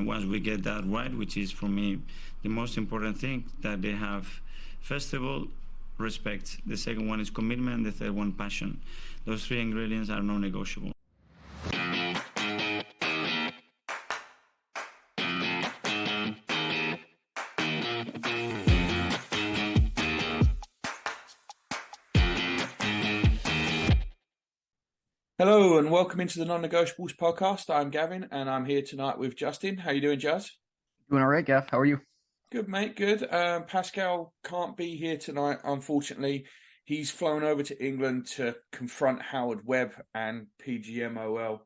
once we get that right, which is for me the most important thing, that they have, first of all, respect. The second one is commitment. The third one, passion. Those three ingredients are non-negotiable. Hello and welcome into the Non-Negotiables podcast. I'm Gavin and I'm here tonight with Justin. How you doing, Jazz? Doing all right, Gav. How are you? Good, mate. Good. Pascal can't be here tonight, unfortunately. He's flown over to England to confront Howard Webb and PGMOL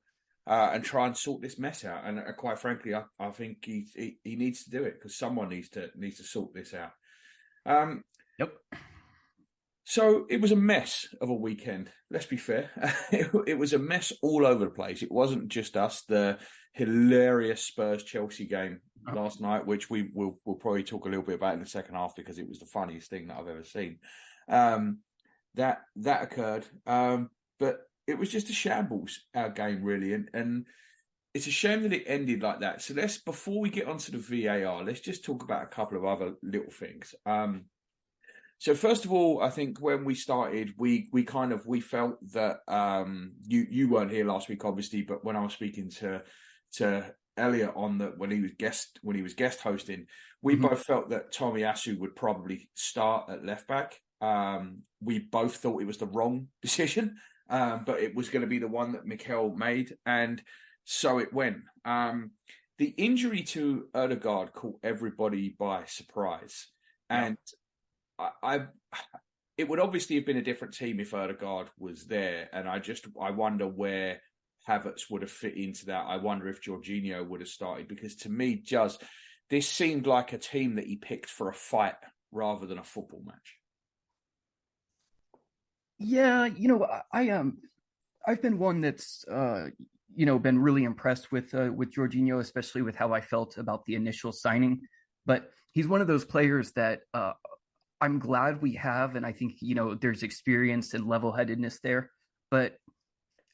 and try and sort this mess out. And quite frankly, I think he needs to do it because someone needs to sort this out. Yep. So it was a mess of a weekend. Let's be fair. It was a mess all over the place. It wasn't just us. The hilarious Spurs-Chelsea game last night, which we'll probably talk a little bit about in the second half because it was the funniest thing that I've ever seen. That occurred. But it was just a shambles, our game, really. And it's a shame that it ended like that. So before we get onto the VAR, let's just talk about a couple of other little things. So first of all, I think when we started, we felt that you weren't here last week, obviously, but when I was speaking to Elliot when he was guest hosting, we both felt that Tomiyasu would probably start at left back. We both thought it was the wrong decision, but it was going to be the one that Mikel made, and so it went. The injury to Ødegaard caught everybody by surprise, and it would obviously have been a different team if Ødegaard was there, and I wonder where Havertz would have fit into that. I wonder if Jorginho would have started, because to me, this seemed like a team that he picked for a fight rather than a football match. Yeah, I've been one that's been really impressed with Jorginho, especially with how I felt about the initial signing. But he's one of those players that I'm glad we have, and I think there's experience and level-headedness there. But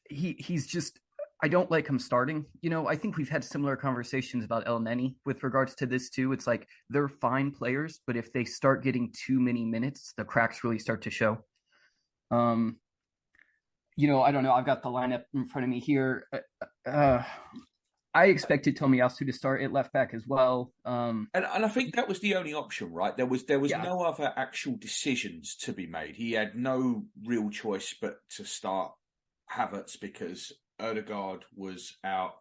he's just, I don't like him starting. I think we've had similar conversations about El Neni with regards to this too. It's like they're fine players, but if they start getting too many minutes, the cracks really start to show. I don't know. I've got the lineup in front of me here. I expected Tomiyasu to start at left back as well. And I think that was the only option, right? There was no other actual decisions to be made. He had no real choice but to start Havertz because Ødegaard was out.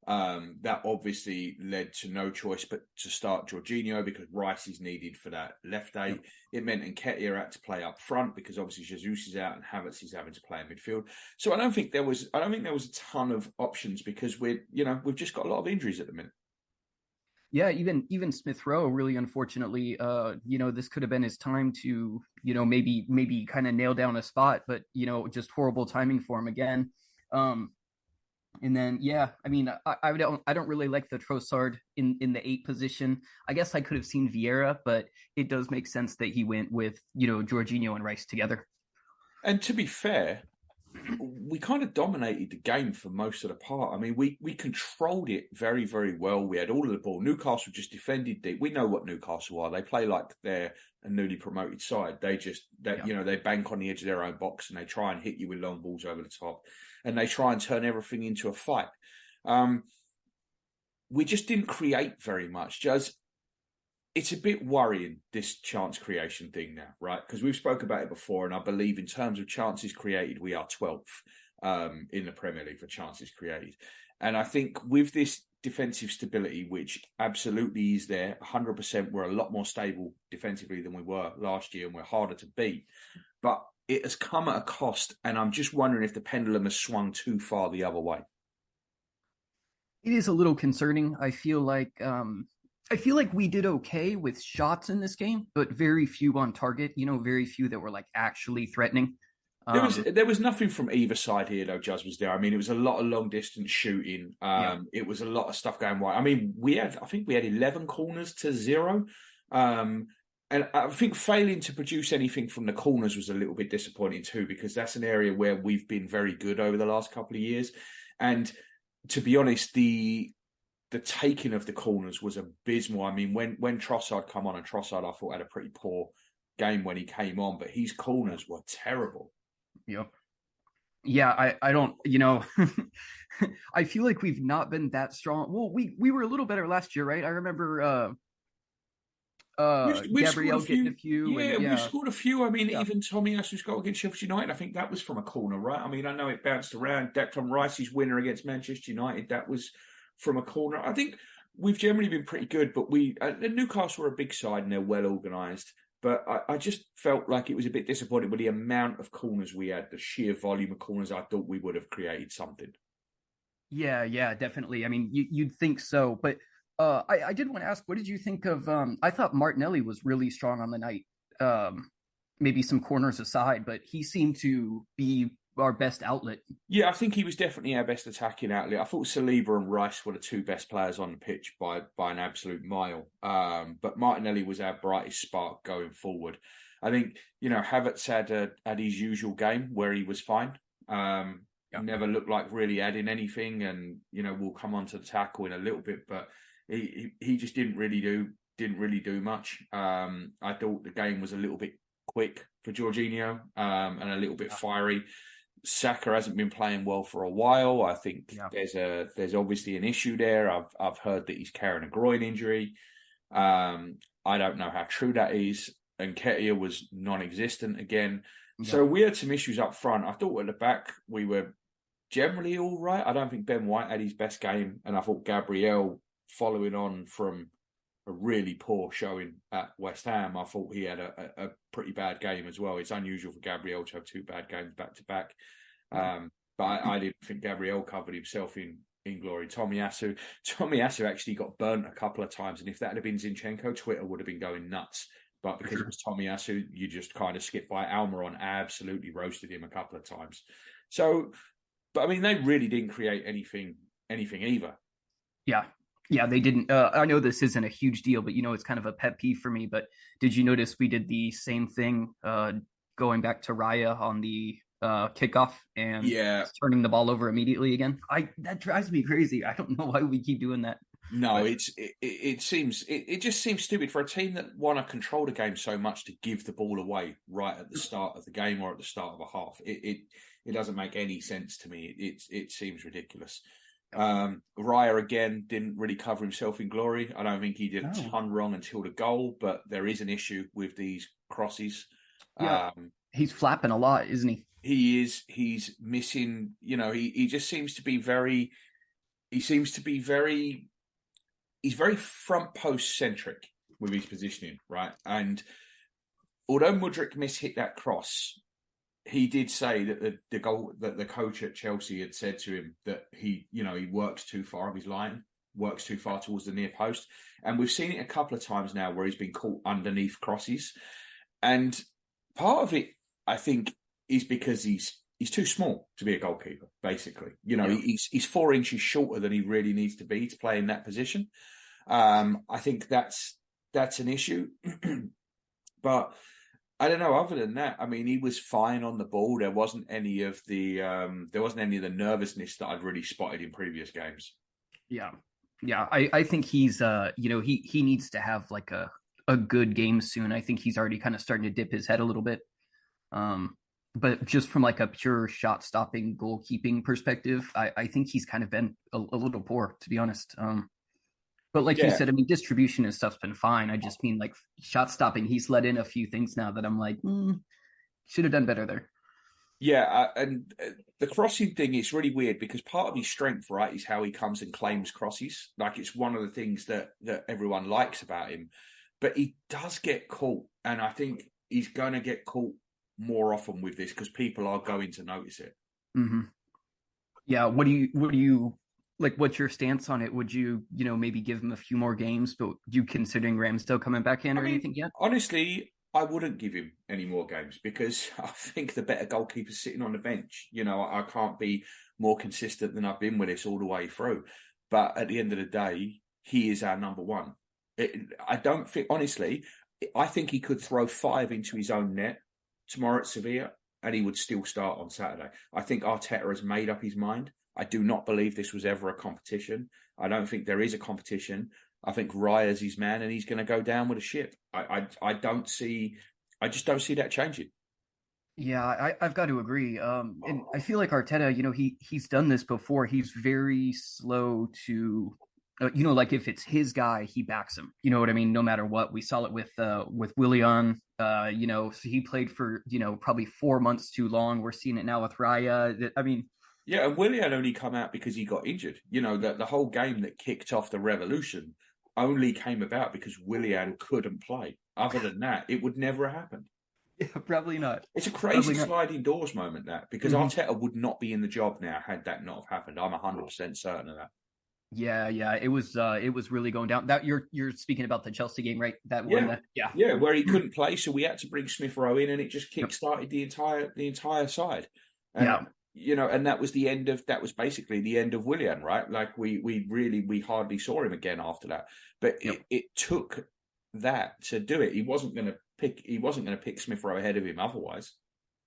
That obviously led to no choice but to start Jorginho because Rice is needed for that left eight. Yep. It meant Nketiah had to play up front because obviously Jesus is out and Havertz is having to play in midfield. So I don't think there was a ton of options because we've just got a lot of injuries at the minute. Yeah, even Smith Rowe, really unfortunately, this could have been his time to, maybe kind of nail down a spot, but just horrible timing for him again. And then, I don't really like the Trossard in the 8 position. I guess I could have seen Vieira, but it does make sense that he went with, Jorginho and Rice together. And to be fair, we kind of dominated the game for most of the part. I mean, we controlled it very, very well. We had all of the ball. Newcastle just defended deep. We know what Newcastle are. They play like they're a newly promoted side. They bank on the edge of their own box and they try and hit you with long balls over the top. And they try and turn everything into a fight. We just didn't create very much. It's a bit worrying, this chance creation thing now, right? Because we've spoke about it before, and I believe in terms of chances created, we are 12th in the Premier League for chances created. And I think with this defensive stability, which absolutely is there, 100%, we're a lot more stable defensively than we were last year, and we're harder to beat. But it has come at a cost, and I'm just wondering if the pendulum has swung too far the other way. It is a little concerning. I feel like we did okay with shots in this game, but very few on target. Very few that were like actually threatening. There was nothing from either side here, though. Juz was there. I mean, it was a lot of long distance shooting. It was a lot of stuff going wide. I mean, I think we had 11 corners to 0. And I think failing to produce anything from the corners was a little bit disappointing too, because that's an area where we've been very good over the last couple of years. And to be honest, the taking of the corners was abysmal. I mean, when Trossard come on, and Trossard I thought had a pretty poor game when he came on, but his corners were terrible. Yep. Yeah, I don't, I feel like we've not been that strong. Well, we were a little better last year, right? I remember We've Gabrielle getting a few. Yeah, and, we've scored a few. I mean, Yeah. even Tommy Asu's goal against Sheffield United, I think that was from a corner, right? I mean, I know it bounced around. Declan Rice's winner against Manchester United, that was from a corner. I think we've generally been pretty good, but Newcastle are a big side and they're well organised. But I just felt like it was a bit disappointing with the amount of corners we had, the sheer volume of corners. I thought we would have created something. Yeah, definitely. I mean, you'd think so, but I did want to ask, what did you think of? I thought Martinelli was really strong on the night. Maybe some corners aside, but he seemed to be our best outlet. Yeah, I think he was definitely our best attacking outlet. I thought Saliba and Rice were the two best players on the pitch by an absolute mile. But Martinelli was our brightest spark going forward. I think, Havertz had his usual game where he was fine. Never looked like really adding anything, and we'll come on to the tackle in a little bit, but he just didn't really do much. I thought the game was a little bit quick for Jorginho, and a little bit fiery. Saka hasn't been playing well for a while. I think there's obviously an issue there. I've heard that he's carrying a groin injury. I don't know how true that is. And Nketiah was non-existent again. Yeah. So we had some issues up front. I thought at the back we were generally all right. I don't think Ben White had his best game, and I thought Gabriel, following on from a really poor showing at West Ham, I thought he had a pretty bad game as well. It's unusual for Gabriel to have two bad games back to back. But I didn't think Gabriel covered himself in glory. Tommy Asu actually got burnt a couple of times, and if that had been Zinchenko, Twitter would have been going nuts. But because it was Tommy Asu, you just kind of skipped by. Almiron absolutely roasted him a couple of times. So, but I mean, they really didn't create anything either. Yeah, they didn't. I know this isn't a huge deal, but it's kind of a pet peeve for me. But did you notice we did the same thing going back to Raya on the kickoff and turning the ball over immediately again? That drives me crazy. I don't know why we keep doing that. No, it just seems stupid for a team that want to control the game so much to give the ball away right at the start of the game or at the start of a half. It doesn't make any sense to me. It seems ridiculous. Raya again didn't really cover himself in glory. I don't think he did a ton wrong until the goal, but there is an issue with these crosses. Yeah, he's flapping a lot, isn't he? He is. He's missing. He just seems to be very. He seems to be very. He's very front post centric with his positioning, right? And although Mudryk mishit that cross, he did say that the goal that the coach at Chelsea had said to him that he works too far of his line, works too far towards the near post, and we've seen it a couple of times now where he's been caught underneath crosses, and part of it, I think, is because he's too small to be a goalkeeper. Basically, he's 4 inches shorter than he really needs to be to play in that position. I think that's an issue, but I don't know. Other than that, I mean, he was fine on the ball. There wasn't any of the nervousness that I'd really spotted in previous games. Yeah. I think he's he needs to have like a good game soon. I think he's already kind of starting to dip his head a little bit. But just from like a pure shot stopping goalkeeping perspective, I think he's kind of been a little poor, to be honest. But like you said, I mean, distribution and stuff's been fine. I just mean like shot stopping. He's let in a few things now that I'm like, should have done better there. Yeah, and the crossing thing is really weird because part of his strength, right, is how he comes and claims crosses. Like it's one of the things that everyone likes about him. But he does get caught, and I think he's going to get caught more often with this because people are going to notice it. Mm-hmm. Yeah, what do you like? What's your stance on it? Would you maybe give him a few more games? But you considering Ramsdale coming back in or anything yet? Honestly, I wouldn't give him any more games because I think the better goalkeeper's sitting on the bench. I can't be more consistent than I've been with this all the way through. But at the end of the day, he is our number one. I don't think, honestly, I think he could throw 5 into his own net tomorrow at Sevilla and he would still start on Saturday. I think Arteta has made up his mind. I do not believe this was ever a competition. I don't think there is a competition. I think Raya's his man, and he's going to go down with a ship. I just don't see that changing. Yeah, I've got to agree. And I feel like Arteta, he's done this before. He's very slow to, like if it's his guy, he backs him. You know what I mean? No matter what. We saw it with Willian. So he played for probably 4 months too long. We're seeing it now with Raya. I mean, yeah, and Willian only come out because he got injured. The whole game that kicked off the revolution only came about because Willian couldn't play. Other than that, it would never have happened. Yeah, probably not. It's a crazy sliding doors moment, that, because Arteta would not be in the job now had that not have happened. I'm 100% certain of that. Yeah, it was really going down. That you're speaking about the Chelsea game, right? That one, yeah, where he couldn't play, so we had to bring Smith Rowe in, and it just kick-started the entire side. And, and that was basically the end of Willian, right? Like we hardly saw him again after that. But it took that to do it. He wasn't going to pick Smith Rowe ahead of him otherwise.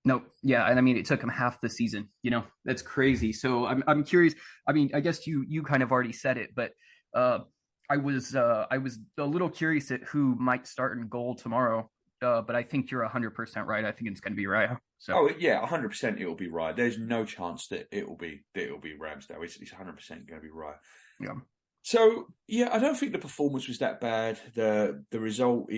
No, yeah, and I mean it took him half the season. That's crazy. So I'm curious. I mean, I guess you kind of already said it, but I was a little curious at who might start in goal tomorrow. But I think you're 100% right. I think it's going to be Raya. So. Oh yeah, 100% it will be Raya. There's no chance that it will be Ramsdale. It's 100% going to be Raya. Yeah. So yeah, I don't think the performance was that bad. The result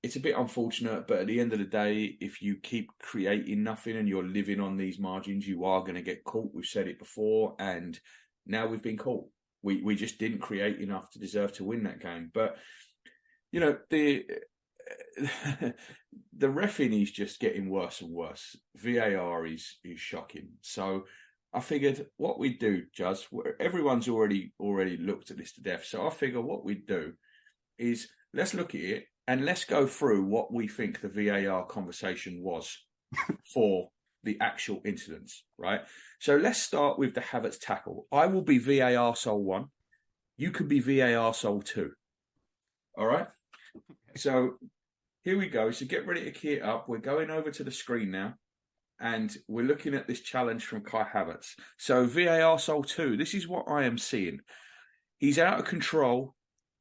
it's a bit unfortunate, but at the end of the day, if you keep creating nothing and you're living on these margins, you are going to get caught. We've said it before, and now we've been caught. We just didn't create enough to deserve to win that game. But the reffing is just getting worse and worse. VAR is shocking. So I figured what we'd do, Juz, everyone's already looked at this to death. So I figure what we'd do is let's look at it and let's go through what we think the VAR conversation was for the actual incidents, right? So let's start with the Havertz tackle. I will be VAR Soul 1. You can be VAR Soul 2. All right? So here we go. So get ready to key it up. We're going over to the screen now. And we're looking at this challenge from Kai Havertz. So VAR Soul 2, this is what I am seeing. He's out of control,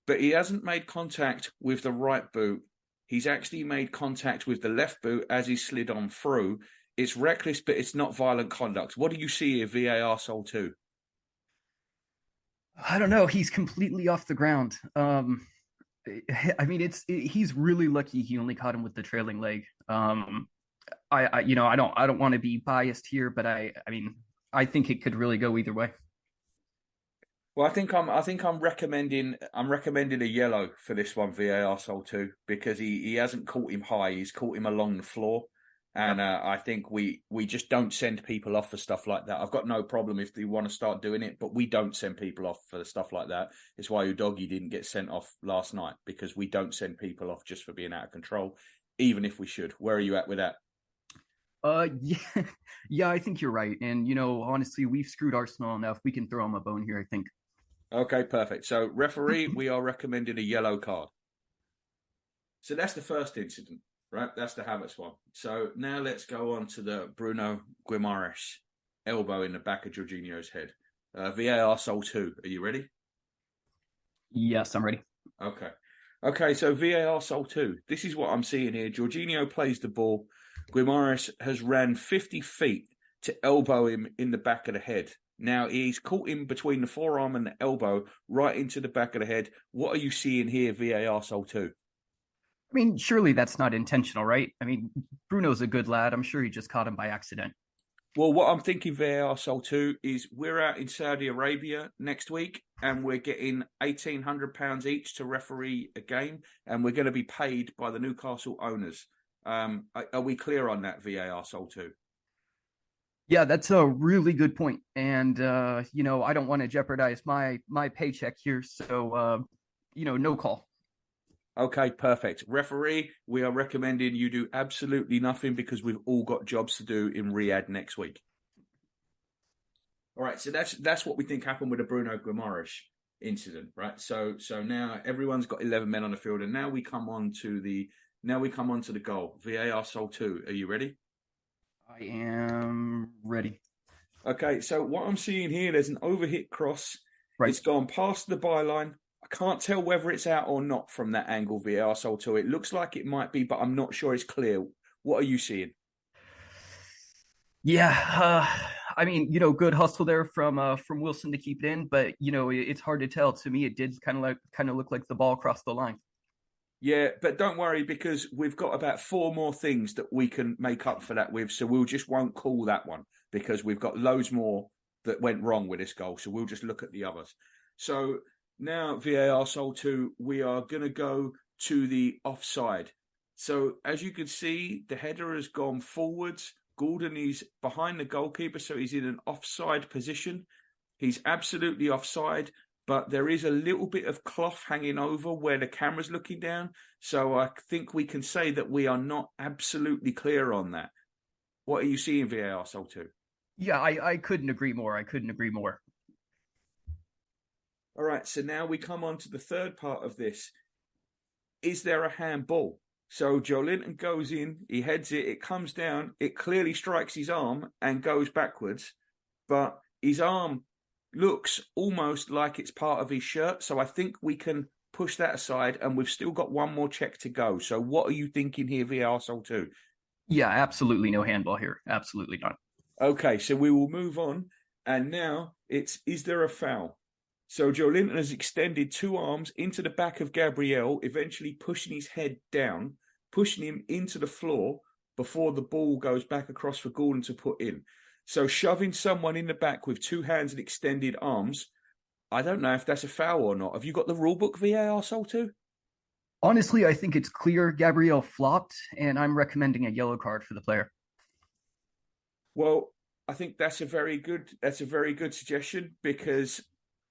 but he hasn't made contact with the right boot. He's actually made contact with the left boot as he slid on through. It's reckless, but it's not violent conduct. What do you see here, VAR Soul 2? I don't know. He's completely off the ground. I mean, he's really lucky he only caught him with the trailing leg. I don't want to be biased here, but I mean, I think it could really go either way. Well, I think I'm recommending a yellow for this one, VAR Soul 2, because he hasn't caught him high, he's caught him along the floor. And I think we just don't send people off for stuff like that. I've got no problem if they want to start doing it, but we don't send people off for stuff like that. It's why Udogie didn't get sent off last night, because we don't send people off just for being out of control, even if we should. Where are you at with that? Yeah, I think you're right. And, honestly, we've screwed Arsenal enough. We can throw them a bone here, I think. Okay, perfect. So, referee, we are recommending a yellow card. So that's the first incident, right? That's the Havertz one. So now let's go on to the Bruno Guimaraes elbow in the back of Jorginho's head. VAR Soul 2. Are you ready? Yes, I'm ready. Okay, so VAR Soul 2. This is what I'm seeing here. Jorginho plays the ball. Guimaraes has ran 50 feet to elbow him in the back of the head. Now, he's caught him between the forearm and the elbow, right into the back of the head. What are you seeing here, VAR Soul 2? I mean, surely that's not intentional, right? I mean, Bruno's a good lad. I'm sure he just caught him by accident. Well, what I'm thinking, VAR Soul 2, is we're out in Saudi Arabia next week and we're getting £1,800 each to referee a game, and we're going to be paid by the Newcastle owners. Are we clear on that, VAR Soul 2? Yeah, that's a really good point. And, I don't want to jeopardize my paycheck here. So, no call. Okay, perfect. Referee, we are recommending you do absolutely nothing because we've all got jobs to do in Riyadh next week. All right, so that's what we think happened with the Bruno Guimaraes incident, right? So now everyone's got 11 men on the field, and now we come on to the goal. VAR Soul 2. Are you ready? I am ready. Okay, so what I'm seeing here, there's an overhit cross. Right. It's gone past the byline. I can't tell whether it's out or not from that angle, VAR Soul 2. It looks like it might be, but I'm not sure it's clear. What are you seeing? Yeah, I mean, good hustle there from Wilson to keep it in, but it's hard to tell. To me, it did kind of look like the ball crossed the line. Yeah, but don't worry because we've got about 4 more things that we can make up for that with. So we'll just won't call that one because we've got loads more that went wrong with this goal. So we'll just look at the others. So now VAR Soul 2, we are going to go to the offside. So as you can see, the header has gone forwards. Gordon is behind the goalkeeper, so he's in an offside position. He's absolutely offside, but there is a little bit of cloth hanging over where the camera's looking down. So I think we can say that we are not absolutely clear on that. What are you seeing, VAR Soul 2? Yeah, I couldn't agree more. All right, so now we come on to the third part of this. Is there a handball? So Joe Linton goes in, he heads it, it comes down, it clearly strikes his arm and goes backwards, but his arm looks almost like it's part of his shirt. So I think we can push that aside and we've still got one more check to go. So what are you thinking here, VAR Soul 2? Yeah, absolutely no handball here. Absolutely not. Okay, so we will move on. And now is there a foul? So Joe Linton has extended 2 arms into the back of Gabriel, eventually pushing his head down, pushing him into the floor before the ball goes back across for Gordon to put in. So shoving someone in the back with 2 hands and extended arms, I don't know if that's a foul or not. Have you got the rule book, VAR Soul 2? Honestly, I think it's clear Gabriel flopped, and I'm recommending a yellow card for the player. Well, I think that's a very good suggestion because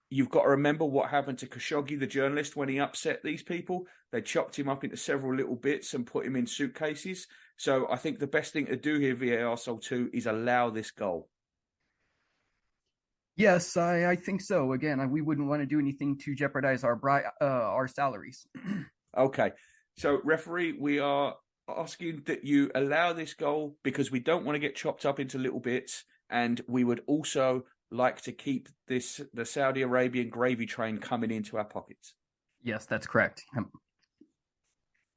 you've got to remember what happened to Khashoggi, the journalist, when he upset these people. They chopped him up into several little bits and put him in suitcases. So I think the best thing to do here, VAR Soul 2, is allow this goal. Yes, I think so. Again, we wouldn't want to do anything to jeopardize our salaries. Okay. So, referee, we are asking that you allow this goal because we don't want to get chopped up into little bits. And we would also like to keep the Saudi Arabian gravy train coming into our pockets. Yes, that's correct.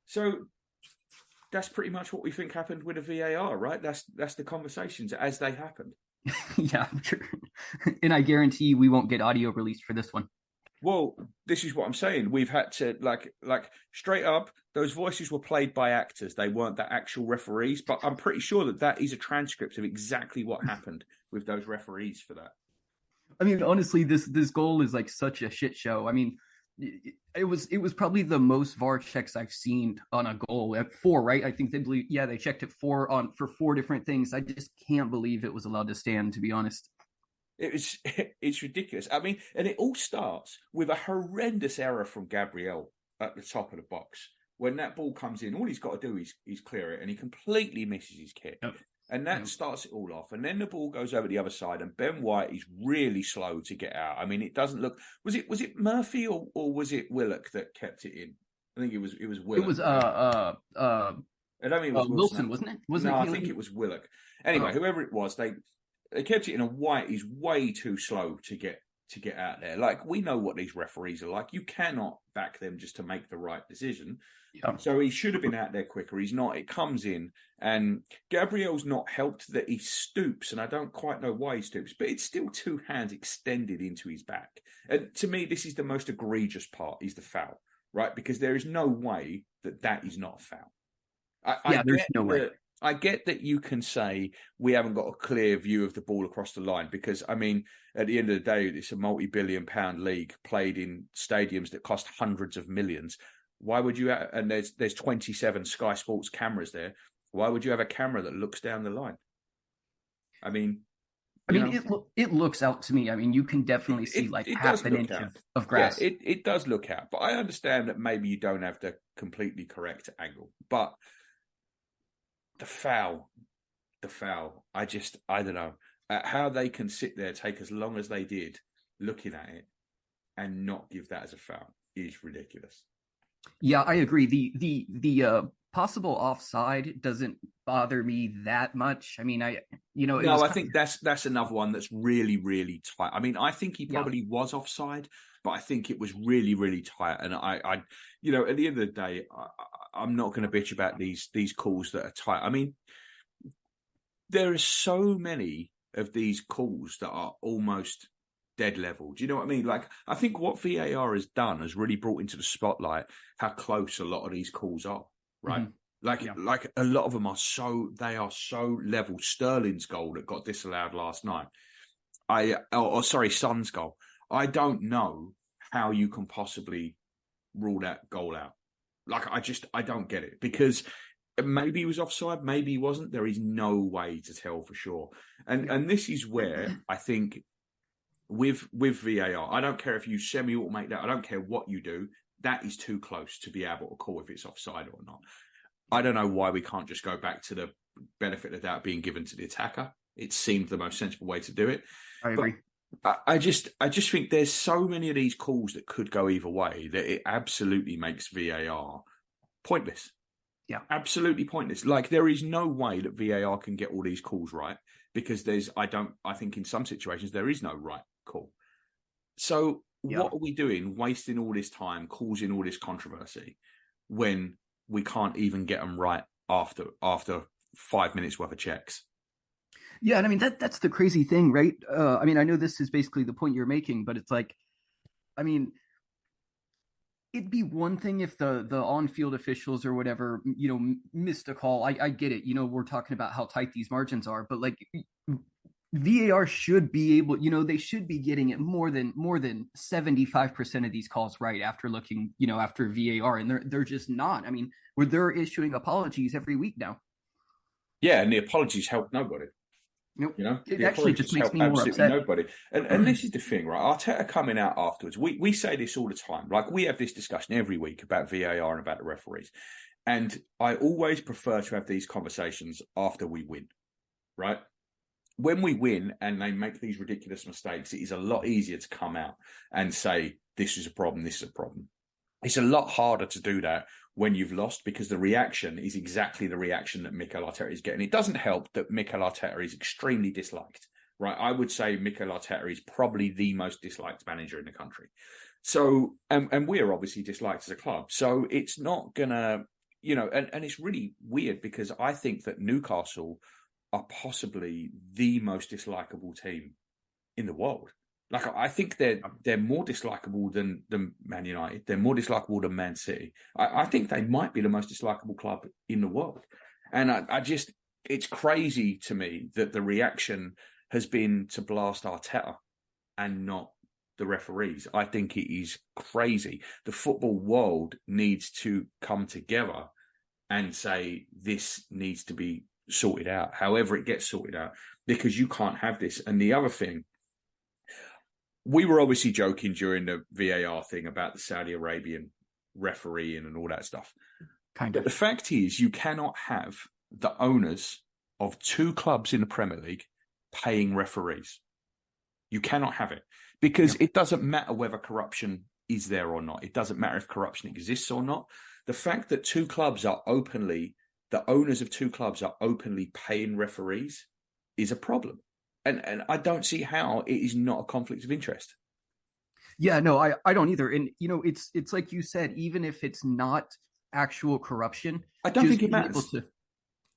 So that's pretty much what we think happened with a VAR, right? That's the conversations as they happened. Yeah, I'm sure. And I guarantee we won't get audio released for this one. Well, this is what I'm saying. We've had to like straight up. Those voices were played by actors. They weren't the actual referees. But I'm pretty sure that is a transcript of exactly what happened with those referees for that. I mean, honestly, this goal is like such a shit show. I mean, it was probably the most VAR checks I've seen on a goal at 4, right? I think they checked it for 4 different things. I just can't believe it was allowed to stand, to be honest. It's ridiculous. I mean, and it all starts with a horrendous error from Gabriel at the top of the box. When that ball comes in, all he's got to do is clear it, and he completely misses his kick. Yep. And that starts it all off. And then the ball goes over the other side, and Ben White is really slow to get out. I mean, it doesn't look. Was it Murphy or was it Willock that kept it in? I think it was Willock. It was I don't think it was Wilson, wasn't it? I think it was Willock. Anyway, whoever it was, they kept it in, and White is way too slow to get out there. Like, we know what these referees are like. You cannot back them just to make the right decision. Yeah. So he should have been out there quicker. He's not. It comes in, and Gabriel's not helped that he stoops, and I don't quite know why he stoops, but it's still 2 hands extended into his back. And to me, this is the most egregious part, is the foul, right? Because there is no way that is not a foul. There's no way. I get that you can say we haven't got a clear view of the ball across the line because, I mean, at the end of the day, it's a multi-billion-pound league played in stadiums that cost hundreds of millions. Why would you have, and there's 27 Sky Sports cameras there. Why would you have a camera that looks down the line? I mean, it looks out to me. I mean, you can definitely see half an inch of grass. Yeah, it does look out, but I understand that maybe you don't have the completely correct angle. But the foul, I don't know how they can sit there, take as long as they did looking at it and not give that as a foul is ridiculous. Yeah, I agree. The possible offside doesn't bother me that much. I mean, it No, was I think that's another one that's really, really tight. I mean, I think he yeah, probably was offside, but I think it was really, really tight. And at the end of the day, I'm not going to bitch about these calls that are tight. I mean, there are so many of these calls that are almost dead level. Do you know what I mean? Like, I think what VAR has done has really brought into the spotlight how close a lot of these calls are, right? mm-hmm. Like a lot of them are so level. Sterling's goal that got disallowed last night. Son's goal. I don't know how you can possibly rule that goal out. Like, I don't get it, because maybe he was offside, maybe he wasn't. There is no way to tell for sure. And this is where I think with VAR, I don't care if you semi-automate that. I don't care what you do. That is too close to be able to call if it's offside or not. I don't know why we can't just go back to the benefit of doubt being given to the attacker. It seemed the most sensible way to do it. I agree. I just think there's so many of these calls that could go either way that it absolutely makes VAR pointless. Yeah, absolutely pointless. Like, there is no way that VAR can get all these calls right, because I think in some situations there is no right call. So what are we doing, wasting all this time, causing all this controversy, when we can't even get them right after 5 minutes worth of checks? Yeah, and I mean that's the crazy thing, right? I mean, I know this is basically the point you're making, but it's like, I mean, it'd be one thing if the on-field officials or whatever, missed a call. I get it. We're talking about how tight these margins are, but like, VAR should be able, they should be getting it more than 75% of these calls right after looking, after VAR, and they're just not. I mean, where they're issuing apologies every week now. Yeah, and the apologies help nobody. Nope. It the actually just makes me more absolutely upset. nobody. And this is the thing, right? Arteta coming out afterwards. We say this all the time. Like, we have this discussion every week about VAR and about the referees. And I always prefer to have these conversations after we win, right? When we win and they make these ridiculous mistakes, it is a lot easier to come out and say, this is a problem, this is a problem. It's a lot harder to do that when you've lost, because the reaction is exactly the reaction that Mikel Arteta is getting. It doesn't help that Mikel Arteta is extremely disliked, right? I would say Mikel Arteta is probably the most disliked manager in the country. So, and we're obviously disliked as a club. So it's not gonna, and it's really weird, because I think that Newcastle are possibly the most dislikable team in the world. Like, I think they're more dislikable than Man United. They're more dislikable than Man City. I think they might be the most dislikable club in the world. And it's crazy to me that the reaction has been to blast Arteta and not the referees. I think it is crazy. The football world needs to come together and say, this needs to be sorted out, however it gets sorted out, because you can't have this. And the other thing, we were obviously joking during the VAR thing about the Saudi Arabian refereeing and all that stuff. But the fact is, you cannot have the owners of two clubs in the Premier League paying referees. You cannot have it, because it doesn't matter whether corruption is there or not. It doesn't matter if corruption exists or not. The fact that the owners of two clubs are openly paying referees is a problem. And I don't see how it is not a conflict of interest. Yeah, no, I don't either. And, it's like you said, even if it's not actual corruption, I don't think it matters.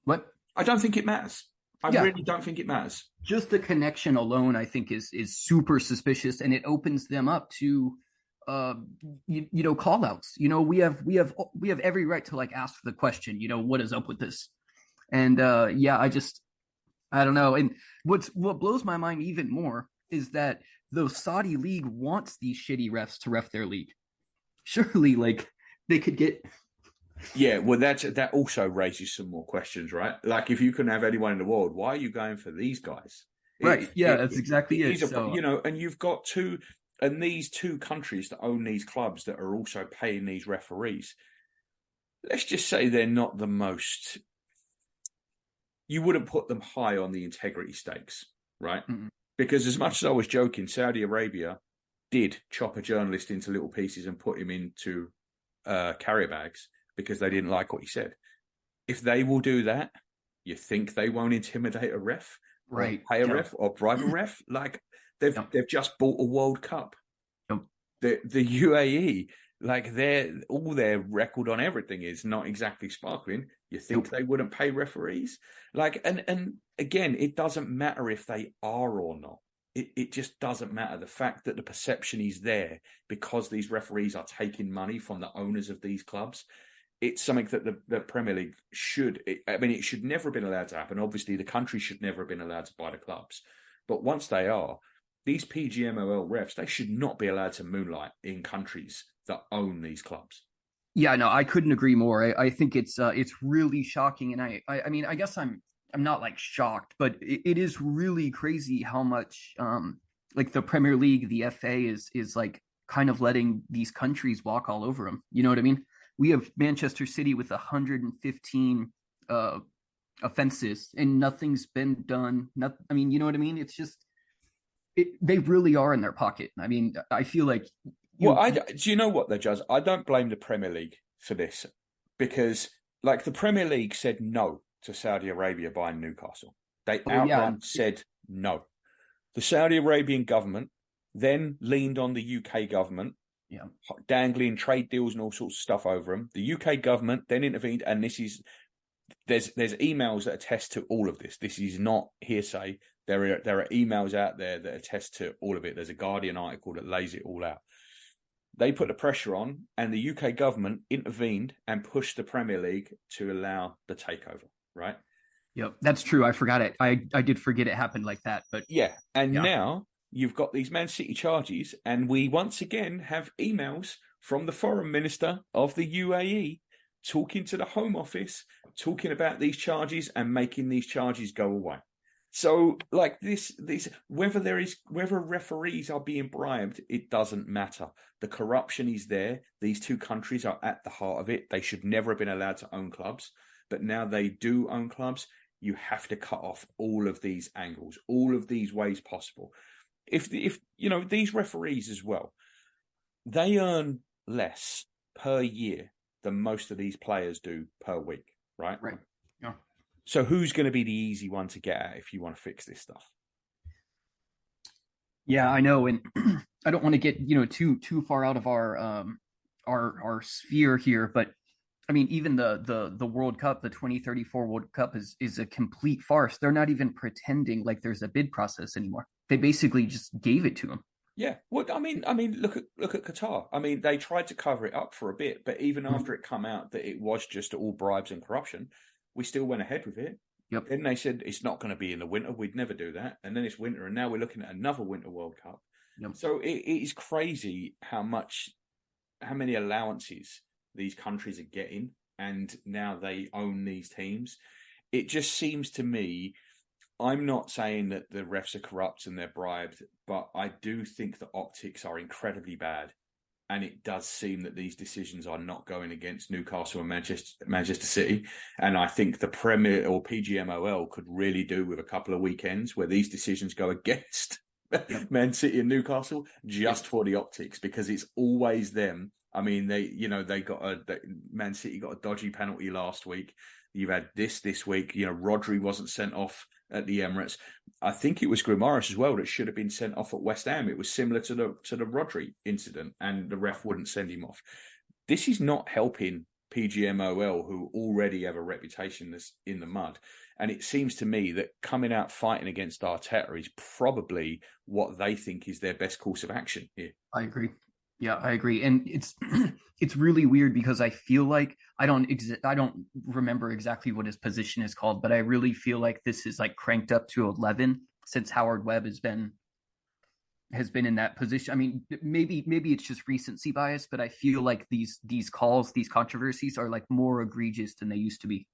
What? I don't think it matters. I really don't think it matters. Just the connection alone, I think, is super suspicious, and it opens them up to call outs. We have every right to like ask the question, what is up with this? And I don't know. And what blows my mind even more is that the Saudi league wants these shitty refs to ref their league. Surely, like, they could get. Yeah, well, that also raises some more questions, right? Like, if you can have anyone in the world, why are you going for these guys? Right. That's exactly it. And you've got these two countries that own these clubs that are also paying these referees. Let's just say they're not the most. You wouldn't put them high on the integrity stakes, right? Mm-hmm. Because as much as I was joking, Saudi Arabia did chop a journalist into little pieces and put him into carrier bags because they didn't like what he said. If they will do that, you think they won't intimidate a ref, Right? or pay a Yep. ref, or bribe a ref? Like they've just bought a World Cup. Yep. The UAE, like all their record on everything is not exactly sparkling. You think they wouldn't pay referees? Like, and again, it doesn't matter if they are or not. It just doesn't matter. The fact that the perception is there because these referees are taking money from the owners of these clubs, it's something that the Premier League it should never have been allowed to happen. Obviously, the country should never have been allowed to buy the clubs. But once they are, these PGMOL refs, they should not be allowed to moonlight in countries that own these clubs. Yeah, no, I couldn't agree more. I think it's really shocking, and I mean, I guess I'm not like shocked, but it is really crazy how much like the Premier League, the FA is like kind of letting these countries walk all over them. You know what I mean? We have Manchester City with 115 offenses, and nothing's been done. I mean, you know what I mean? It's just they really are in their pocket. I mean, I feel like. Do you know what, though, Jazz? I don't blame the Premier League for this because, like, the Premier League said no to Saudi Arabia buying Newcastle. They outright said no. The Saudi Arabian government then leaned on the UK government, dangling trade deals and all sorts of stuff over them. The UK government then intervened, and there's emails that attest to all of this. This is not hearsay. There are emails out there that attest to all of it. There's a Guardian article that lays it all out. They put the pressure on, and the UK government intervened and pushed the Premier League to allow the takeover, right? Yep, that's true. I forgot it. I did forget it happened like that. But now you've got these Man City charges, and we once again have emails from the foreign minister of the UAE talking to the Home Office, talking about these charges and making these charges go away. So, like this, whether referees are being bribed, it doesn't matter. The corruption is there. These two countries are at the heart of it. They should never have been allowed to own clubs, but now they do own clubs. You have to cut off all of these angles, all of these ways possible. If you know these referees as well, they earn less per year than most of these players do per week, right? Right. Yeah. So who's going to be the easy one to get at if you want to fix this stuff? Yeah, I know, and I don't want to get too far out of our sphere here, but I mean, even the World Cup, the 2034 World Cup is a complete farce. They're not even pretending like there's a bid process anymore. They basically just gave it to them. Yeah, well, I mean, look at Qatar. I mean, they tried to cover it up for a bit, but even after it come out that it was just all bribes and corruption, we still went ahead with it. Yep. Then they said it's not going to be in the winter. We'd never do that. And then it's winter, and now we're looking at another Winter World Cup. Yep. So it is crazy how many allowances these countries are getting, and now they own these teams. It just seems to me, I'm not saying that the refs are corrupt and they're bribed, but I do think the optics are incredibly bad. And it does seem that these decisions are not going against Newcastle and Manchester City. And I think the Premier or PGMOL could really do with a couple of weekends where these decisions go against Man City and Newcastle just for the optics, because it's always them. I mean, Man City got a dodgy penalty last week. You've had this week. Rodri wasn't sent off at the Emirates. I think it was Grimaris as well that should have been sent off at West Ham. It was similar to the Rodri incident, and the ref wouldn't send him off. This is not helping PGMOL, who already have a reputation that's in the mud. And it seems to me that coming out fighting against Arteta is probably what they think is their best course of action here. I agree. Yeah, I agree. And it's really weird because I feel like I don't remember exactly what his position is called, but I really feel like this is like cranked up to 11 since Howard Webb has been in that position. I mean, maybe it's just recency bias, but I feel like these controversies are like more egregious than they used to be.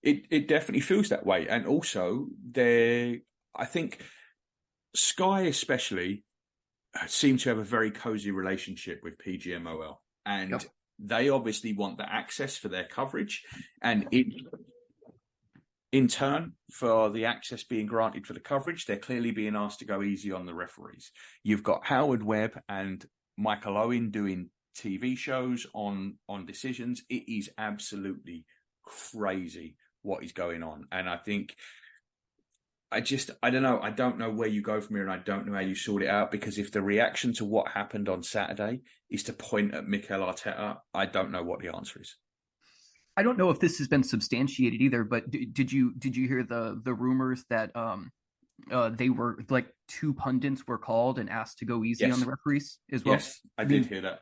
It definitely feels that way. And also I think Sky especially seem to have a very cozy relationship with PGMOL, and they obviously want the access for their coverage, and in turn for the access being granted for the coverage, they're clearly being asked to go easy on the referees. You've got Howard Webb and Michael Owen doing TV shows on decisions. It is absolutely crazy what is going on. And I think I don't know. I don't know where you go from here, and I don't know how you sort it out, because if the reaction to what happened on Saturday is to point at Mikel Arteta, I don't know what the answer is. I don't know if this has been substantiated either, but did you hear the rumors that they were like 2 pundits were called and asked to go easy on the referees as well? Yes, I did hear that.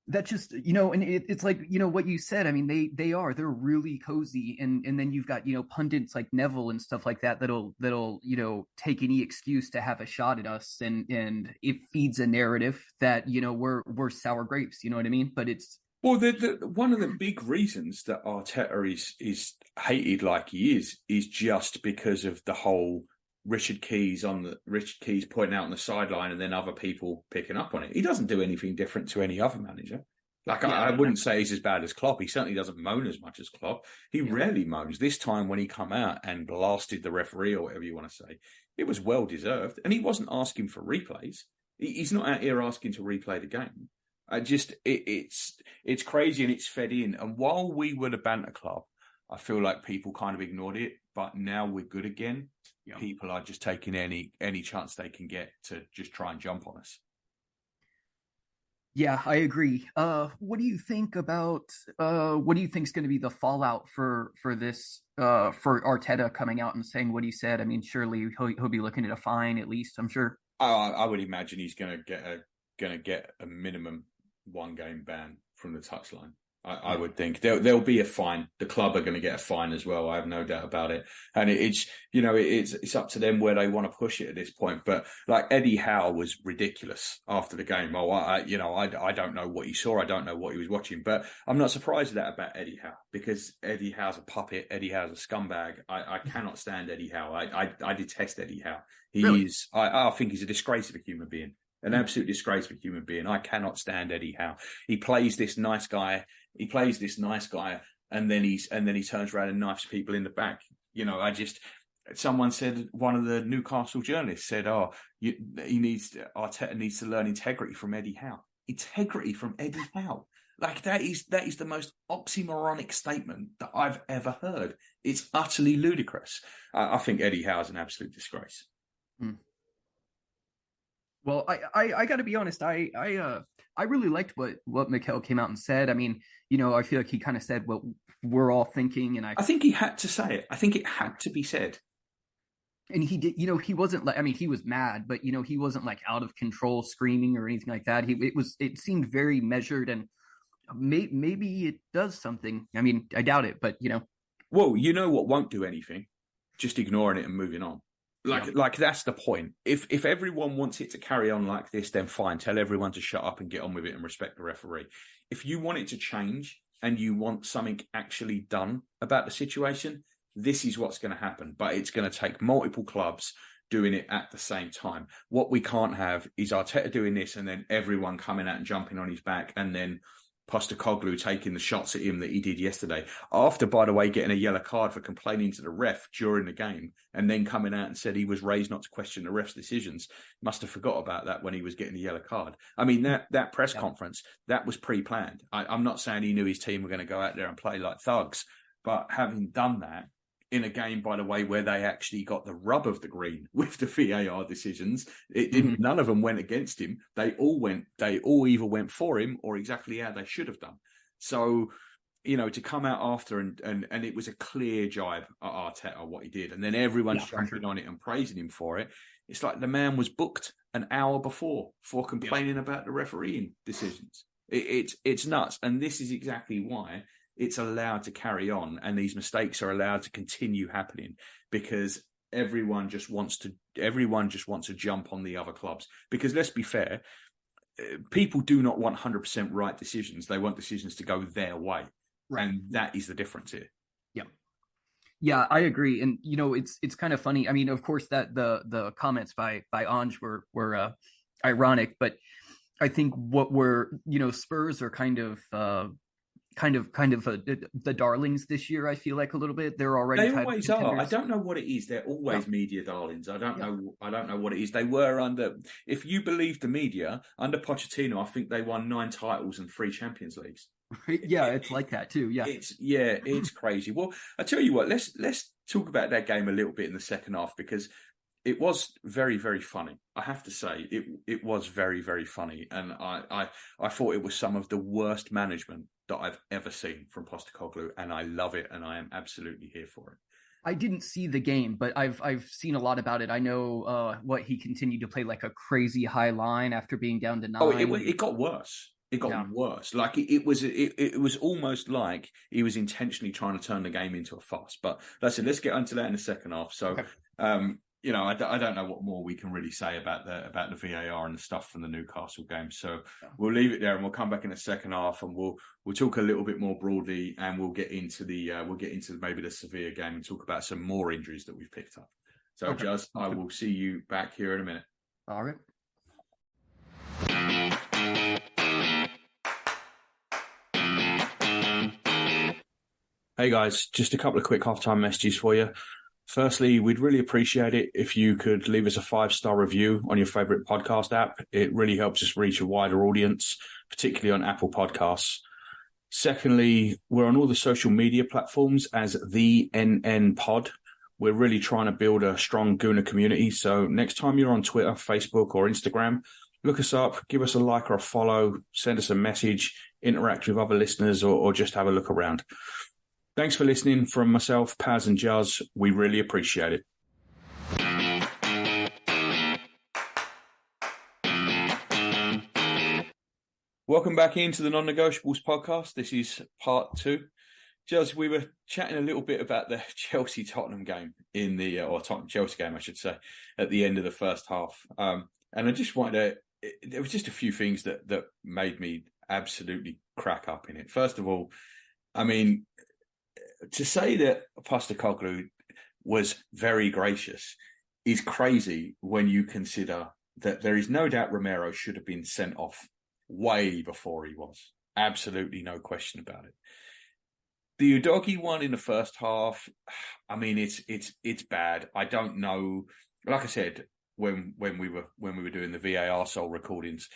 That just, and it's like, what you said. I mean, they're really cozy, and then you've got, pundits like Neville and stuff like that that'll take any excuse to have a shot at us, and it feeds a narrative that we're sour grapes. You know what I mean? But it's one of the big reasons that Arteta is hated like he is just because of the whole Richard Keys pointing out on the sideline and then other people picking up on it. He doesn't do anything different to any other manager. I wouldn't say he's as bad as Klopp. He certainly doesn't moan as much as Klopp. He rarely moans. This time when he come out and blasted the referee or whatever you want to say, it was well deserved. And he wasn't asking for replays. He's not out here asking to replay the game. It's crazy, and it's fed in. And while we were the banter club, I feel like people kind of ignored it. But now we're good again. Yeah. People are just taking any chance they can get to just try and jump on us. Yeah, I agree. What do you think about what do you think is going to be the fallout for this for Arteta coming out and saying what he said? I mean, surely he'll be looking at a fine at least, I'm sure. I would imagine he's going to get a minimum 1-game ban from the touchline. I would think there'll be a fine. The club are going to get a fine as well. I have no doubt about it. And it's up to them where they want to push it at this point. But like Eddie Howe was ridiculous after the game. I don't know what he saw. I don't know what he was watching. But I'm not surprised at that about Eddie Howe, because Eddie Howe's a puppet. Eddie Howe's a scumbag. I cannot stand Eddie Howe. I detest Eddie Howe. I think he's a disgrace of a human being. An absolute disgrace for a human being. I cannot stand Eddie Howe. He plays this nice guy, and then he turns around and knifes people in the back. Someone said, one of the Newcastle journalists said, Arteta needs to learn integrity from Eddie Howe. Integrity from Eddie Howe. Like that is the most oxymoronic statement that I've ever heard. It's utterly ludicrous. I think Eddie Howe is an absolute disgrace. Well, I got to be honest. I really liked what Mikel came out and said. I mean, I feel like he kind of said what we're all thinking, and I think he had to say it. I think it had to be said. And he did. He wasn't like. I mean, he was mad, but he wasn't like out of control, screaming or anything like that. It seemed very measured, and maybe it does something. I mean, I doubt it, but Well, what won't do anything? Just ignoring it and moving on. Like that's the point. If everyone wants it to carry on like this, then fine. Tell everyone to shut up and get on with it and respect the referee. If you want it to change and you want something actually done about the situation, this is what's going to happen. But it's going to take multiple clubs doing it at the same time. What we can't have is Arteta doing this and then everyone coming out and jumping on his back, and then Postecoglou taking the shots at him that he did yesterday, after, by the way, getting a yellow card for complaining to the ref during the game, and then coming out and said he was raised not to question the ref's decisions. Must have forgot about that when he was getting the yellow card. I mean, that press conference, that was pre-planned. I'm not saying he knew his team were going to go out there and play like thugs, but having done that in a game, by the way, where they actually got the rub of the green with the VAR decisions, it didn't. None of them went against him. They all either went for him or exactly how they should have done. So, to come out after and it was a clear jibe at Arteta what he did, and then everyone's jumping on it and praising him for it. It's like the man was booked an hour before for complaining about the refereeing decisions. It's nuts, and this is exactly why it's allowed to carry on, and these mistakes are allowed to continue happening, because everyone just wants to jump on the other clubs. Because let's be fair, people do not want 100% right decisions. They want decisions to go their way. Right. And that is the difference here. Yeah, I agree. And, it's kind of funny. I mean, of course, that the comments by Ange were ironic, but I think what Spurs are kind of the darlings this year. I feel like a little bit. They're already. They always are. I don't know what it is. They're always media darlings. I don't know what it is. They were under. If you believe the media under Pochettino, I think they won 9 titles and 3 Champions Leagues. Yeah, it's like that too. Yeah. It's crazy. Well, I tell you what, let's talk about that game a little bit in the second half, because it was very, very funny. I have to say, it was very, very funny, and I thought it was some of the worst management that I've ever seen from Postecoglou, and I love it, and I am absolutely here for it. I didn't see the game, but I've seen a lot about it. I know what he continued to play like a crazy high line after being down to 9. Oh, it got worse. It got worse. Like it was almost like he was intentionally trying to turn the game into a farce. But that's it. Let's get onto that in the second half. So, Okay. I don't know what more we can really say about the VAR and the stuff from the Newcastle game. So we'll leave it there, and we'll come back in the second half, and we'll talk a little bit more broadly, and we'll get into maybe the Sevilla game and talk about some more injuries that we've picked up. So, Okay. Juz, I will see you back here in a minute. All right. Hey guys, just a couple of quick halftime messages for you. Firstly, we'd really appreciate it if you could leave us a 5-star review on your favorite podcast app. It really helps us reach a wider audience, particularly on Apple Podcasts. Secondly, we're on all the social media platforms as the NN Pod. We're really trying to build a strong Gooner community. So next time you're on Twitter, Facebook, or Instagram, look us up, give us a like or a follow, send us a message, interact with other listeners, or just have a look around. Thanks for listening from myself, Paz, and Juz. We really appreciate it. Welcome back into the Non-Negotiables podcast. This is part 2. Juz, we were chatting a little bit about the Chelsea-Tottenham game or Tottenham-Chelsea game, I should say, at the end of the first half. And I just wanted there was just a few things that made me absolutely crack up in it. First of all, I mean, to say that Postecoglou was very gracious is crazy when you consider that there is no doubt Romero should have been sent off way before he was. Absolutely no question about it. The Udogie one in the first half, I mean, it's bad. I don't know. Like I said, when we were doing the VAR soul recordings,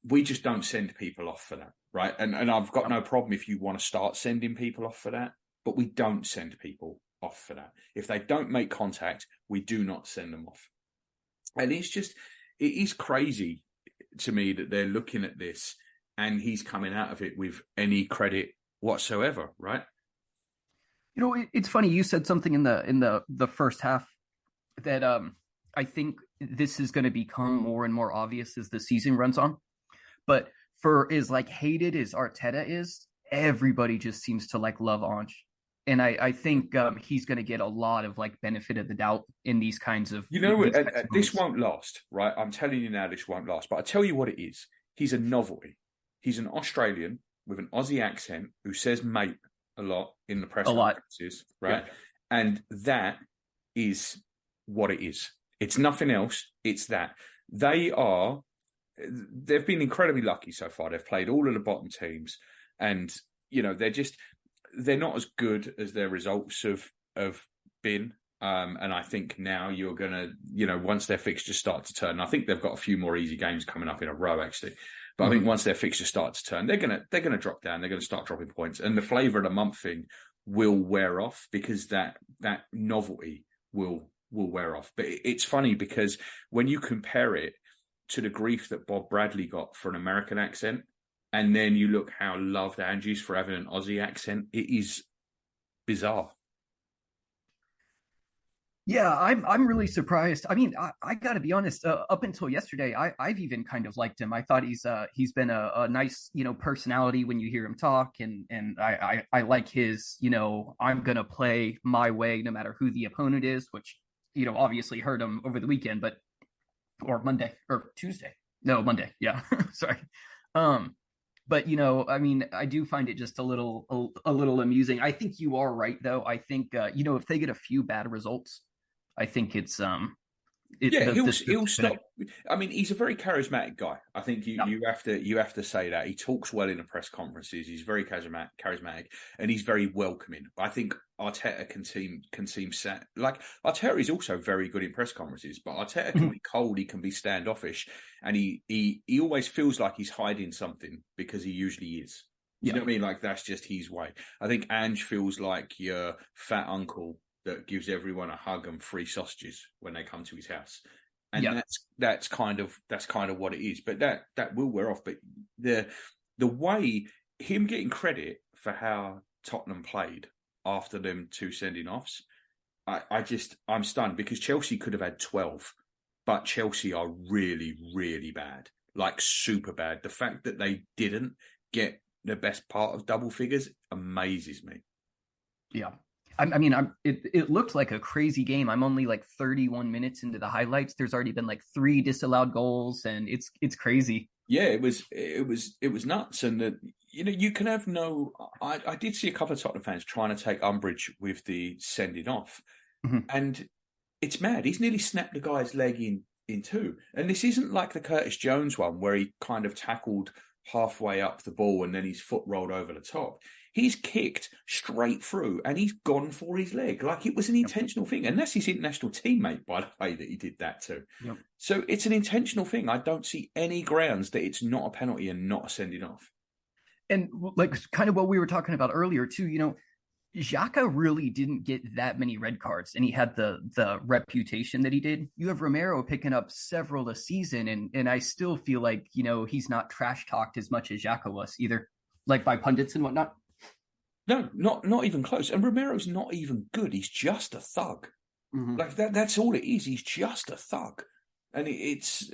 we just don't send people off for that. Right. And I've got no problem if you want to start sending people off for that, but we don't send people off for that. If they don't make contact, we do not send them off. And it is crazy to me that they're looking at this and he's coming out of it with any credit whatsoever. Right. You know, it's funny. You said something in the first half that I think this is going to become more and more obvious as the season runs on. But for as like hated as Arteta is, everybody just seems to like love Ange. And I think he's going to get a lot of like benefit of the doubt in these kinds of... This won't last, right? I'm telling you now, this won't last. But I tell you what it is. He's a novelty. He's an Australian with an Aussie accent who says mate a lot in the press conferences, right? Yeah. And that is what it is. It's nothing else. It's that. They've been incredibly lucky so far. They've played all of the bottom teams, and they're not as good as their results have been. And I think now you're gonna, once their fixtures start to turn, I think they've got a few more easy games coming up in a row actually. But I think once their fixtures start to turn, they're gonna drop down. They're gonna start dropping points, and the flavour of the month thing will wear off because that novelty will wear off. But it's funny because when you compare it to the grief that Bob Bradley got for an American accent, and then you look how loved Ange is for having an Aussie accent, it is bizarre. Yeah, I'm really surprised. I mean, I got to be honest. Up until yesterday, I've even kind of liked him. I thought he's been a nice personality when you hear him talk, and I like his I'm gonna play my way no matter who the opponent is, which obviously hurt him over the weekend, or Monday or Tuesday. No, Monday. Yeah, sorry. But I mean, I do find it just a little amusing. I think you are right, though. I think if they get a few bad results, I think it's He'll stop. I mean, he's a very charismatic guy. I think you have to say that. He talks well in the press conferences. He's very charismatic, and he's very welcoming. I think Arteta can seem sad. Like, Arteta is also very good in press conferences, but Arteta can be cold. He can be standoffish, and he always feels like he's hiding something because he usually is. You know what I mean? Like, that's just his way. I think Ange feels like your fat uncle that gives everyone a hug and free sausages when they come to his house, and that's kind of what it is. But that will wear off. But the way him getting credit for how Tottenham played after them 2 sending offs, I'm stunned, because Chelsea could have had 12, but Chelsea are really, really bad, like super bad. The fact that they didn't get the best part of double figures amazes me. Yeah. I mean, it looked like a crazy game. I'm only like 31 minutes into the highlights. There's already been like 3 disallowed goals, and it's crazy. Yeah, it was nuts. And you can have no. I did see a couple of Tottenham fans trying to take umbrage with the sending off, and it's mad. He's nearly snapped the guy's leg in two. And this isn't like the Curtis Jones one where he kind of tackled halfway up the ball and then his foot rolled over the top. He's kicked straight through and he's gone for his leg. Like, it was an intentional thing. And that's his international teammate, by the way, that he did that to. Yep. So it's an intentional thing. I don't see any grounds that it's not a penalty and not a sending off. And like kind of what we were talking about earlier too, Xhaka really didn't get that many red cards, and he had the reputation that he did. You have Romero picking up several a season, and I still feel like, he's not trash talked as much as Xhaka was either, like by pundits and whatnot. No, not even close. And Romero's not even good. He's just a thug. Mm-hmm. Like that's all it is. He's just a thug. And it's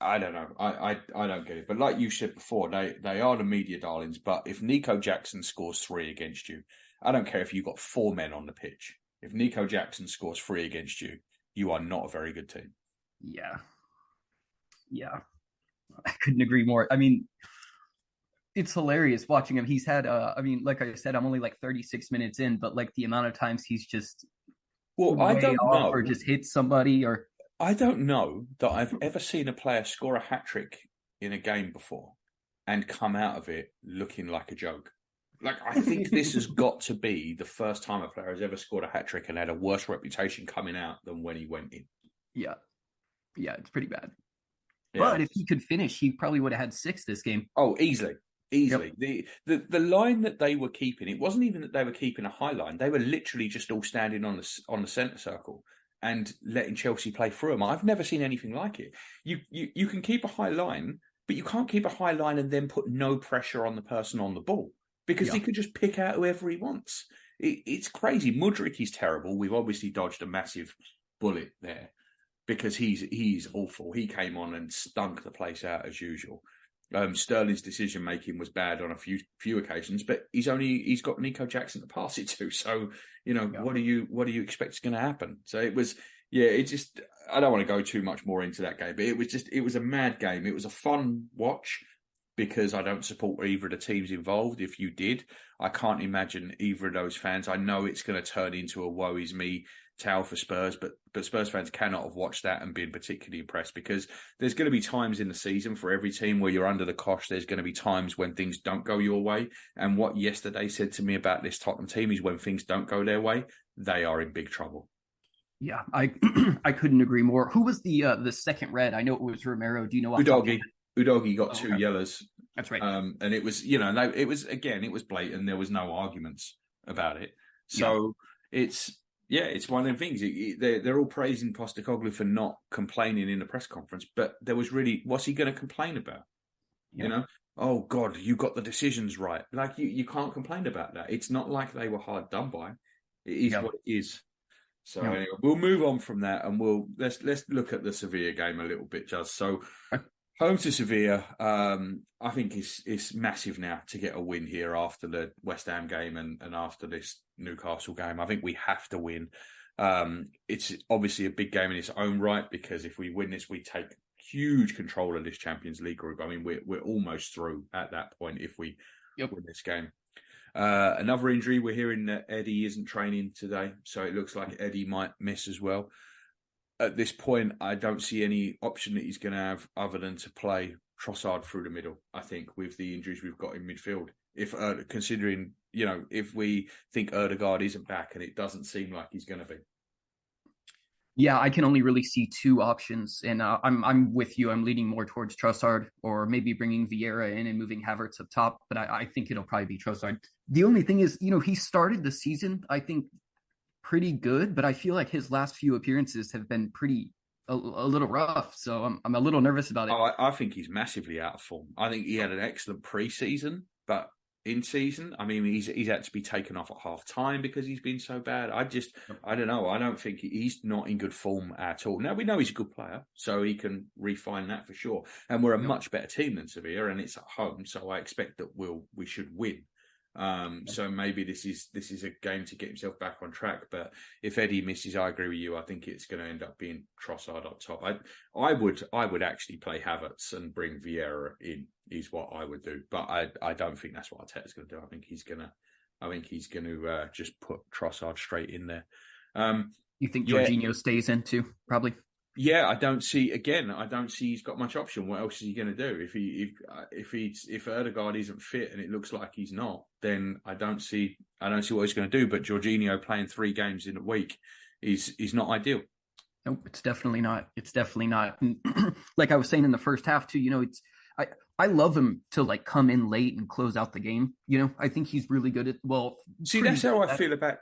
I don't know. I don't get it. But like you said before, they are the media darlings. But if Nico Jackson scores 3 against you, I don't care if you've got 4 men on the pitch. If Nico Jackson scores 3 against you, you are not a very good team. Yeah. I couldn't agree more. I mean, it's hilarious watching him. He's had, like I said, I'm only like 36 minutes in, but like the amount of times he's just I don't know, or just hit somebody, or I don't know that I've ever seen a player score a hat-trick in a game before and come out of it looking like a joke. Like, I think this has got to be the first time a player has ever scored a hat-trick and had a worse reputation coming out than when he went in. Yeah, it's pretty bad. Yeah. But if he could finish, he probably would have had 6 this game. Oh, easily. Yep. The line that they were keeping, it wasn't even that they were keeping a high line. They were literally just all standing on the centre circle and letting Chelsea play through them. I've never seen anything like it. You can keep a high line, but you can't keep a high line and then put no pressure on the person on the ball, because he could just pick out whoever he wants. It's crazy. Mudryk is terrible. We've obviously dodged a massive bullet there because he's awful. He came on and stunk the place out as usual. Sterling's decision making was bad on a few occasions, but he's got Nico Jackson to pass it to. So what do you expect is going to happen? So it was I don't want to go too much more into that game, but it was a mad game. It was a fun watch because I don't support either of the teams involved. If you did, I can't imagine either of those fans. I know it's going to turn into a woe is me tale for Spurs, but Spurs fans cannot have watched that and been particularly impressed, because there's going to be times in the season for every team where you're under the cosh. There's going to be times when things don't go your way. And what yesterday said to me about this Tottenham team is when things don't go their way, they are in big trouble. Yeah, I couldn't agree more. Who was the second red? I know it was Romero. Do you know what? Udogie got 2 yellows. That's right. And it was, it was blatant. There was no arguments about it. So it's one of them things. They're all praising Postecoglou for not complaining in the press conference, but there was really, what's he going to complain about? Yeah. Oh God, you got the decisions right. Like you can't complain about that. It's not like they were hard done by. It is what it is. So anyway, we'll move on from that, and let's look at the Sevilla game a little bit, just so. Home to Sevilla, I think it's massive now to get a win here after the West Ham game and after this Newcastle game. I think we have to win. It's obviously a big game in its own right, because if we win this, we take huge control of this Champions League group. I mean, we're almost through at that point if we win this game. Another injury, we're hearing that Eddie isn't training today, so it looks like Eddie might miss as well. at this point, I don't see any option that he's going to have other than to play Trossard through the middle. I think with the injuries we've got in midfield, if considering if we think Ødegaard isn't back, and it doesn't seem like he's going to be. Yeah, I can only really see two options, and I'm with you. I'm leaning more towards Trossard, or maybe bringing Vieira in and moving Havertz up top. But I think it'll probably be Trossard. The only thing is, he started the season, I think, pretty good, but I feel like his last few appearances have been a little rough. So I'm a little nervous about it. Oh, I think he's massively out of form. I think he had an excellent pre-season, but in season, I mean, he's had to be taken off at half time because he's been so bad. I don't know. I don't think he's not in good form at all. Now, we know he's a good player, so he can refine that for sure. And we're a much better team than Sevilla, and it's at home, so I expect that we should win. So maybe this is a game to get himself back on track. But if Eddie misses, I agree with you. I think it's going to end up being Trossard up top. I would actually play Havertz and bring Vieira in. Is what I would do. But I don't think that's what Arteta's going to do. I think he's going to just put Trossard straight in there. You think Jorginho stays in too? Probably. Yeah, I don't see he's got much option. What else is he going to do? If Ødegaard isn't fit, and it looks like he's not, then I don't see what he's going to do. But Jorginho playing 3 games in a week is not ideal. Nope, it's definitely not. It's definitely not. Like I was saying in the first half too, I love him to come in late and close out the game. I think he's really good at that's how I feel about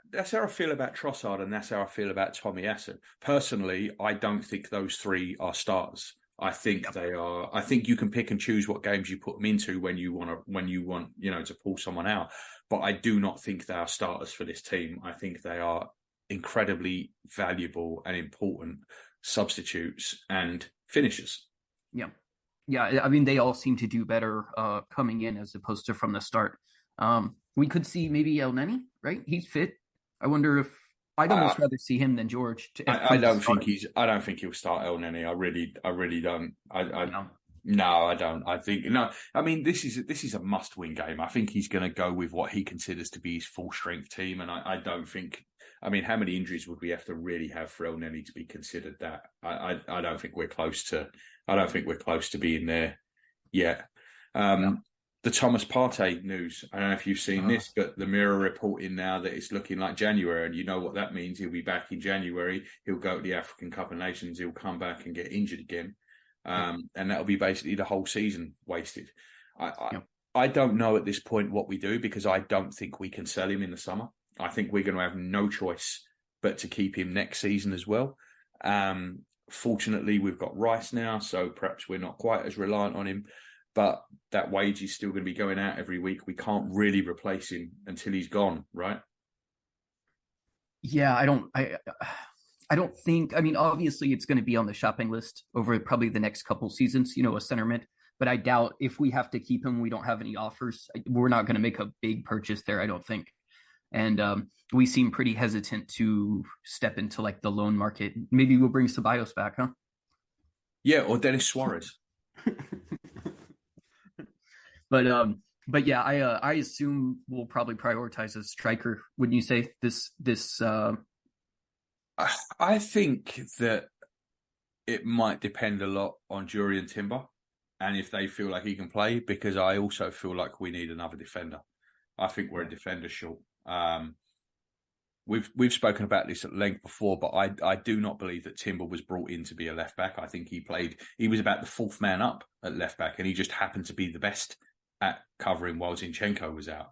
Trossard, and that's how I feel about Tomiyasu. Personally, I don't think those 3 are stars. I think they are. I think you can pick and choose what games you put them into when you want to pull someone out. But I do not think they are starters for this team. I think they are incredibly valuable and important substitutes and finishers. Yeah. Yeah, I mean, they all seem to do better coming in as opposed to from the start. We could see maybe El Neni, right? He's fit. I wonder if I'd almost rather see him than George. I don't think he'll start El Neni. I really don't. No, I don't. I think no. I mean, this is a must-win game. I think he's going to go with what he considers to be his full-strength team, and I don't think. I mean, how many injuries would we have to really have for El Neni to be considered that? I don't think we're close to. I don't think we're close to being there yet. The Thomas Partey news. I don't know if you've seen this, but the Mirror reporting now that it's looking like January, and you know what that means. He'll be back in January. He'll go to the African Cup of Nations. He'll come back and get injured again, and that'll be basically the whole season wasted. I don't know at this point what we do, because I don't think we can sell him in the summer. I think we're going to have no choice but to keep him next season as well. Fortunately, we've got Rice now, so perhaps we're not quite as reliant on him. But that wage is still going to be going out every week. We can't really replace him until he's gone, right? Yeah, I don't think. I mean, obviously, it's going to be on the shopping list over probably the next couple seasons. A center mid. But I doubt if we have to keep him, we don't have any offers. We're not going to make a big purchase there, I don't think. And we seem pretty hesitant to step into the loan market. Maybe we'll bring Ceballos back, huh? Yeah, or Dennis Suarez. But yeah, I assume we'll probably prioritize a striker. Wouldn't you say this? I think that it might depend a lot on Jury and Timber, and if they feel like he can play. Because I also feel like we need another defender. I think we're a defender short. We've spoken about this at length before, but I do not believe that Timber was brought in to be a left back. I think he was about the 4th man up at left back, and he just happened to be the best at covering while Zinchenko was out.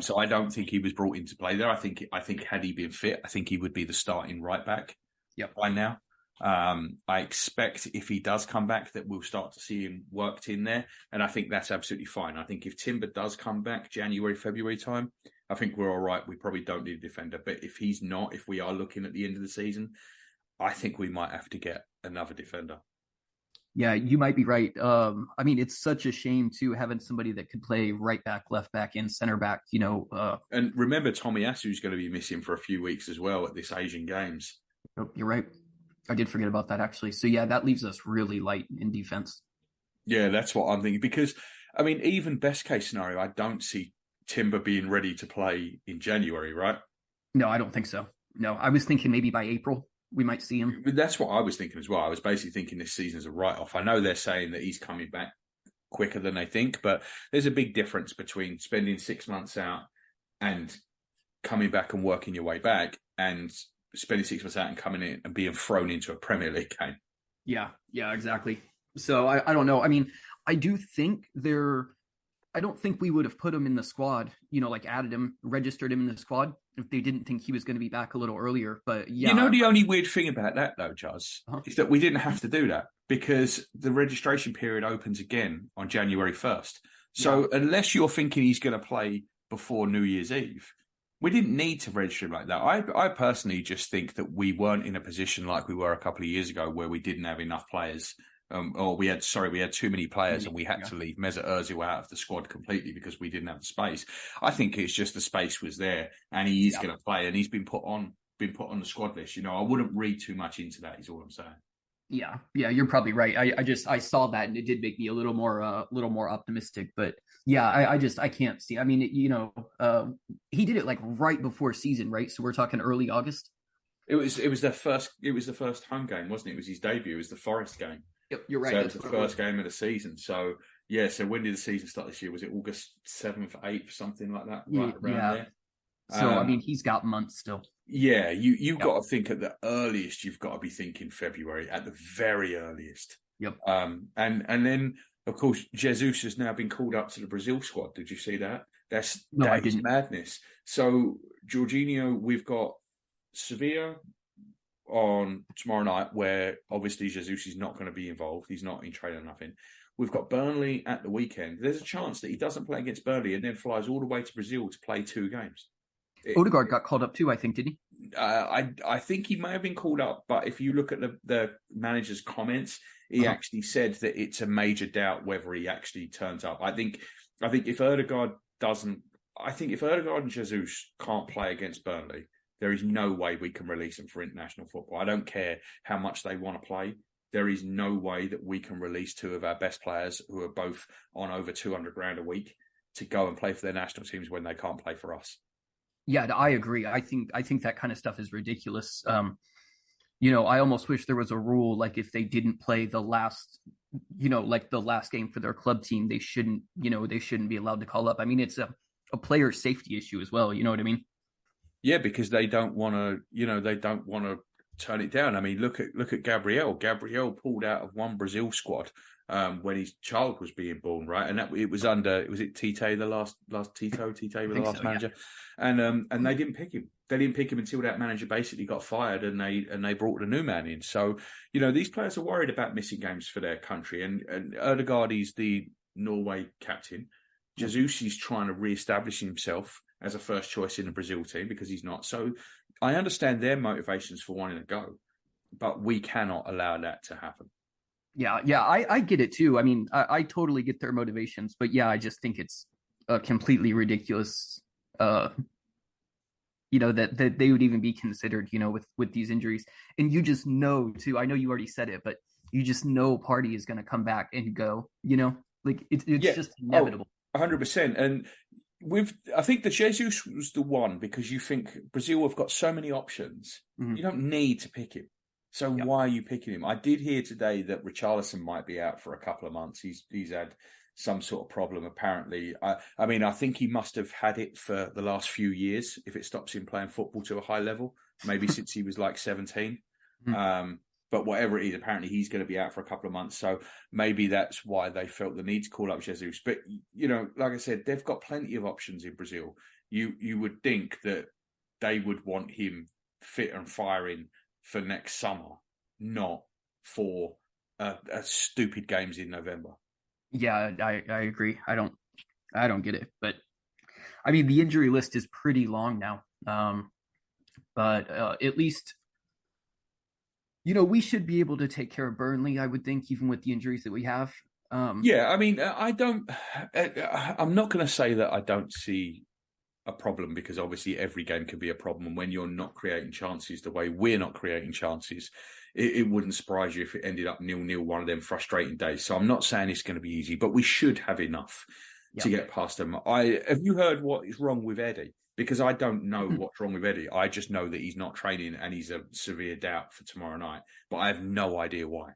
So I don't think he was brought in to play there. I think had he been fit, I think he would be the starting right back by now. I expect if he does come back that we'll start to see him worked in there, and I think that's absolutely fine. I think if Timber does come back January, February time, I think we're all right. We probably don't need a defender. But if he's not, if we are looking at the end of the season, I think we might have to get another defender. Yeah, you might be right. I mean, it's such a shame too, having somebody that could play right back, left back, and center back. And remember, Tomiyasu's going to be missing for a few weeks as well at this Asian Games. Oh, you're right. I did forget about that, actually. So yeah, that leaves us really light in defense. Yeah, that's what I'm thinking. Because I mean, even best case scenario, I don't see Timber being ready to play in January, right? No, I don't think so. No, I was thinking maybe by April. we might see him. That's what I was thinking as well. I was basically thinking this season's a write-off. I know they're saying that he's coming back quicker than they think, but there's a big difference between spending 6 months out and coming back and working your way back, and spending 6 months out and coming in and being thrown into a Premier League game. Yeah, exactly. So I don't know. I mean, I do think I don't think we would have put him in the squad, like added him, registered him in the squad if they didn't think he was going to be back a little earlier. But yeah. The only weird thing about that, though, Juz, is that we didn't have to do that because the registration period opens again on January 1st. So unless you're thinking he's going to play before New Year's Eve, we didn't need to register him like that. I personally just think that we weren't in a position like we were a couple of years ago where we didn't have enough players. We had too many players and we had to leave Mesut Ozil out of the squad completely because we didn't have the space. I think it's just the space was there and he is going to play and he's been put on the squad list. I wouldn't read too much into that is all I'm saying. Yeah, you're probably right. I saw that and it did make me a little more optimistic. But yeah, I can't see. I mean, he did it like right before season, right? So we're talking early August. It was the first home game, wasn't it? It was his debut. It was the Forest game. Yep, you're right. So it was the first game of the season. So yeah. So when did the season start this year? Was it August 7th, 8th, something like that? Right around there. So I mean, he's got months still. Yeah, you've got to think at the earliest. You've got to be thinking February at the very earliest. Yep. And then of course Jesus has now been called up to the Brazil squad. Did you see that? That is madness. So Jorginho, we've got Sevilla on tomorrow night, where obviously Jesus is not going to be involved. He's not in training or nothing. We've got Burnley at the weekend. There's a chance that he doesn't play against Burnley and then flies all the way to Brazil to play 2 games. Odegaard got called up too, I think, did he? I think he may have been called up, but if you look at the manager's comments, he actually said that it's a major doubt whether he actually turns up. I think if Odegaard and Jesus can't play against Burnley, there is no way we can release them for international football. I don't care how much they want to play. There is no way that we can release 2 of our best players who are both on over 200 grand a week to go and play for their national teams when they can't play for us. Yeah, I agree. I think that kind of stuff is ridiculous. I almost wish there was a rule, like if they didn't play the last game for their club team, they shouldn't be allowed to call up. I mean, it's a player safety issue as well. You know what I mean? Yeah, because they don't want to turn it down. I mean, look at Gabriel. Gabriel pulled out of one Brazil squad when his child was being born, right? And it was it Tite, the last Tito was the last manager, yeah. And they didn't pick him. They didn't pick him until that manager basically got fired, and they brought a new man in. So these players are worried about missing games for their country, and Odegaard is the Norway captain. Jesus is trying to re-establish himself as a first choice in the Brazil team because he's not. So I understand their motivations for wanting to go, but we cannot allow that to happen. Yeah, I get it too. I mean, I totally get their motivations, but yeah, I just think it's completely ridiculous, that they would even be considered, with these injuries. And you just know too, I know you already said it, but you just know Partey is going to come back and go, like it's just inevitable. 100%. And I think the Jesus was the one because you think Brazil have got so many options. Mm-hmm. You don't need to pick him. So why are you picking him? I did hear today that Richarlison might be out for a couple of months. He's had some sort of problem, apparently. I mean, I think he must have had it for the last few years if it stops him playing football to a high level, maybe since he was like 17. Mm-hmm. But whatever it is, apparently he's going to be out for a couple of months. So maybe that's why they felt the need to call up Jesus. But, like I said, they've got plenty of options in Brazil. You would think that they would want him fit and firing for next summer, not for stupid games in November. Yeah, I agree. I don't get it. But, I mean, the injury list is pretty long now. But at least... we should be able to take care of Burnley, I would think, even with the injuries that we have. Yeah, I mean, I'm not going to say that I don't see a problem because obviously every game can be a problem. When you're not creating chances the way we're not creating chances, it wouldn't surprise you if it ended up 0-0, one of them frustrating days. So I'm not saying it's going to be easy, but we should have enough to get past them. Have you heard what is wrong with Eddie? because I don't know what's wrong with Eddie. I just know that he's not training and he's a severe doubt for tomorrow night, but I have no idea why.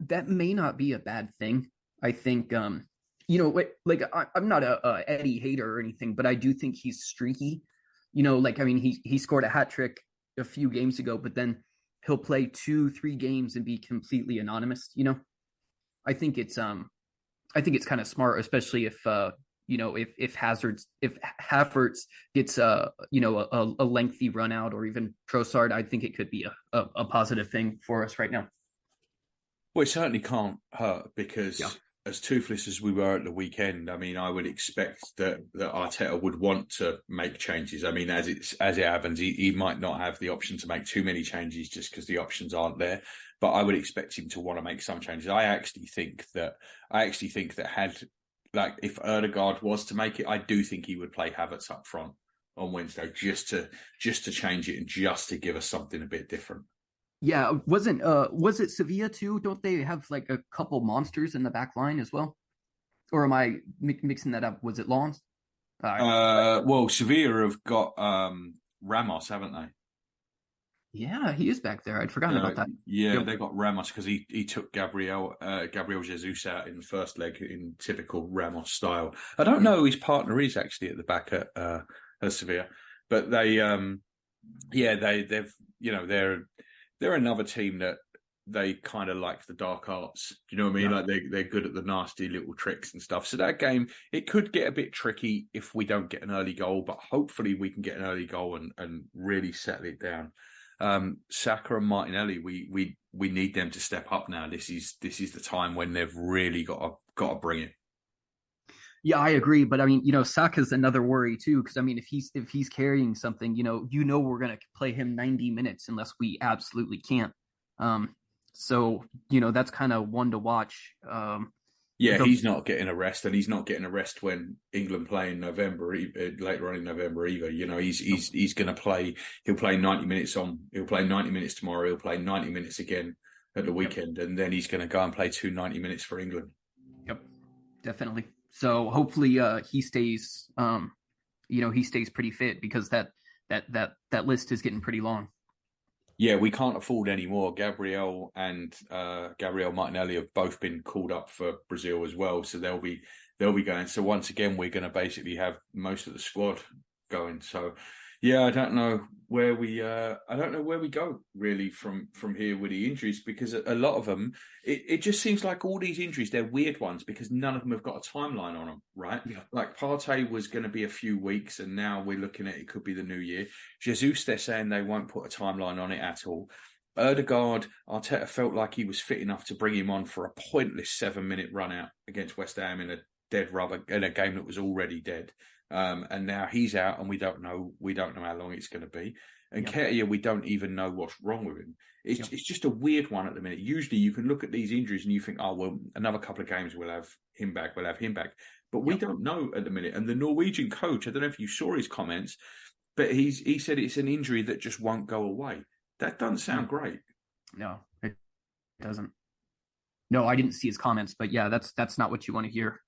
That may not be a bad thing. I think I'm not a Eddie hater or anything, but I do think he's streaky. He scored a hat trick a few games ago, but then he'll play 2-3 games and be completely anonymous. I think it's kind of smart, especially if if Havertz gets a lengthy run out, or even Trossard. I think it could be a positive thing for us right now. Well, it certainly can't hurt because as toothless as we were at the weekend, I mean, I would expect that Arteta would want to make changes. I mean, as it happens, he might not have the option to make too many changes just because the options aren't there. But I would expect him to want to make some changes. I actually think that had, like, if Ødegaard was to make it, I do think he would play Havertz up front on Wednesday just to change it and just to give us something a bit different. Yeah, was it Sevilla too? Don't they have like a couple monsters in the back line as well? Or am I mixing that up? Was it Lons? Well, Sevilla have got Ramos, haven't they? Yeah, he is back there. I'd forgotten about that. Yeah, they got Ramos because he took Gabriel Jesus out in the first leg in typical Ramos style. I don't know who his partner is actually at the back at Sevilla, but they're another team that they kind of like the dark arts. Do you know what I mean? Yeah. Like they're good at the nasty little tricks and stuff. So that game, it could get a bit tricky if we don't get an early goal, but hopefully we can get an early goal and really settle it down. Saka and Martinelli, we need them to step up now. This is the time when they've really got to bring it. Yeah, I agree, but I mean, Saka's another worry too, because I mean, if he's carrying something, we're gonna play him 90 minutes unless we absolutely can't. So that's kind of one to watch. He's not getting a rest, and he's not getting a rest when England play in November, later on in November either. He's going to play. He'll play 90 minutes He'll play 90 minutes tomorrow. He'll play 90 minutes again at the weekend, and then he's going to go and play 2 90 minutes for England. Yep, definitely. So hopefully he stays. He stays pretty fit because that list is getting pretty long. Yeah, we can't afford any more. Gabriel and Gabriel Martinelli have both been called up for Brazil as well, so they'll be going. So once again, we're going to basically have most of the squad going. So yeah, I don't know where we go really from here with the injuries, because a lot of them, it just seems like all these injuries, they're weird ones because none of them have got a timeline on them, right? Yeah. Like Partey was going to be a few weeks, and now we're looking at it could be the new year. Jesus, they're saying they won't put a timeline on it at all. Ødegaard, Arteta felt like he was fit enough to bring him on for a pointless 7-minute run out against West Ham in a dead rubber in a game that was already dead. And now he's out, and we don't know how long it's going to be. And Ketia, we don't even know what's wrong with him. It's just a weird one at the minute. Usually, you can look at these injuries and you think, oh well, another couple of games we'll have him back. But we don't know at the minute. And the Norwegian coach, I don't know if you saw his comments, but he said it's an injury that just won't go away. That doesn't sound great. No, it doesn't. No, I didn't see his comments, but yeah, that's not what you want to hear.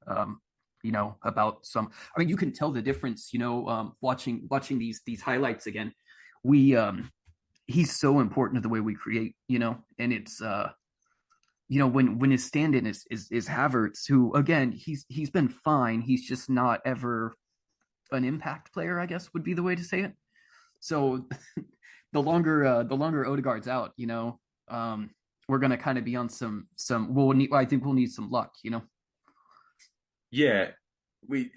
About some. I mean, you can tell the difference. Watching these highlights again, he's so important to the way we create. And it's when his stand-in is Havertz, who again he's been fine. He's just not ever an impact player, I guess would be the way to say it. So the longer Ødegaard's out, we're gonna kind of be on some. I think we'll need some luck. Yeah, we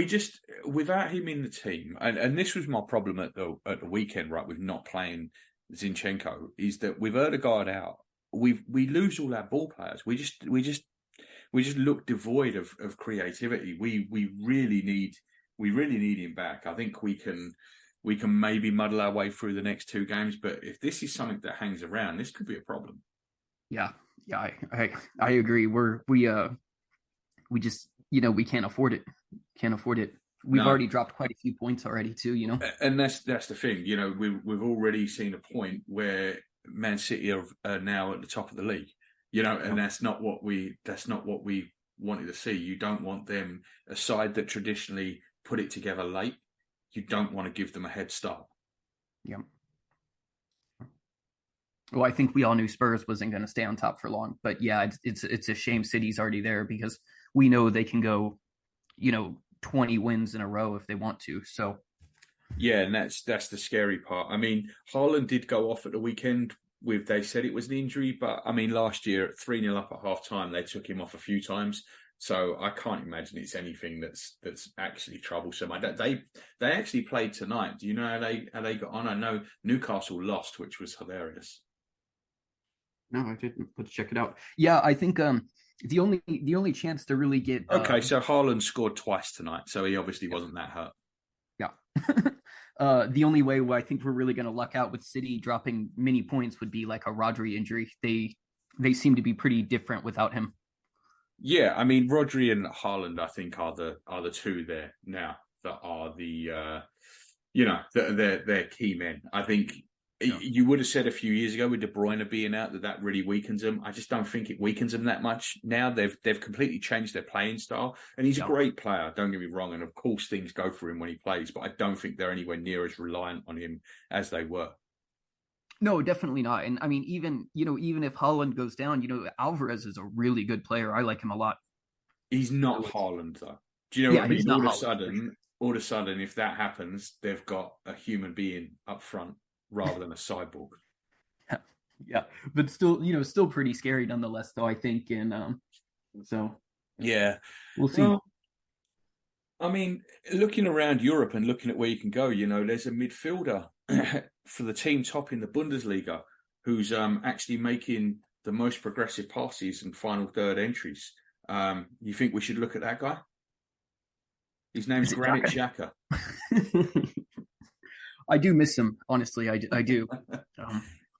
just, without him in the team, and this was my problem at the weekend, right, with not playing Zinchenko, is that with Ødegaard out, we lose all our ball players. We just look devoid of creativity. We really need him back. I think we can maybe muddle our way through the next 2 games, but if this is something that hangs around, this could be a problem. Yeah, I agree. We just, we can't afford it. We've already dropped quite a few points already too, And that's the thing, we've already seen a point where Man City are now at the top of the league, and that's not what we wanted to see. You don't want them, a side that traditionally put it together late, you don't want to give them a head start. Yeah. Well, I think we all knew Spurs wasn't going to stay on top for long, but yeah, it's a shame City's already there because we know they can go, 20 wins in a row if they want to. So yeah, and that's the scary part. I mean, Haaland did go off at the weekend they said it was an injury, but I mean, last year at 3-0 up at half time, they took him off a few times. So I can't imagine it's anything that's actually troublesome. They actually played tonight. Do you know how they got on? I know Newcastle lost, which was hilarious. No, I didn't. Let's check it out. Yeah, I think the only chance to really get okay, so Haaland scored twice tonight, so he obviously wasn't that hurt. Yeah. The only way I think we're really going to luck out with City dropping many points would be like a Rodri injury. They seem to be pretty different without him. Yeah, I mean, Rodri and Haaland, I think, are the two there now that are they're key men. I think you would have said a few years ago with De Bruyne being out that really weakens them. I just don't think it weakens them that much now. They've completely changed their playing style, and he's a great player. Don't get me wrong, and of course things go for him when he plays, but I don't think they're anywhere near as reliant on him as they were. No, definitely not. And I mean, even if Haaland goes down, Alvarez is a really good player. I like him a lot. He's not Haaland, though. Do you know what I mean? All of a sudden, if that happens, they've got a human being up front rather than a cyborg. Yeah, but still pretty scary nonetheless, though, I think. And so yeah, we'll see. Well, I mean, looking around Europe and looking at where you can go, there's a midfielder for the team top in the Bundesliga who's actually making the most progressive passes and final third entries. You think we should look at that guy? His name's Granit Xhaka. I do miss him, honestly. I do.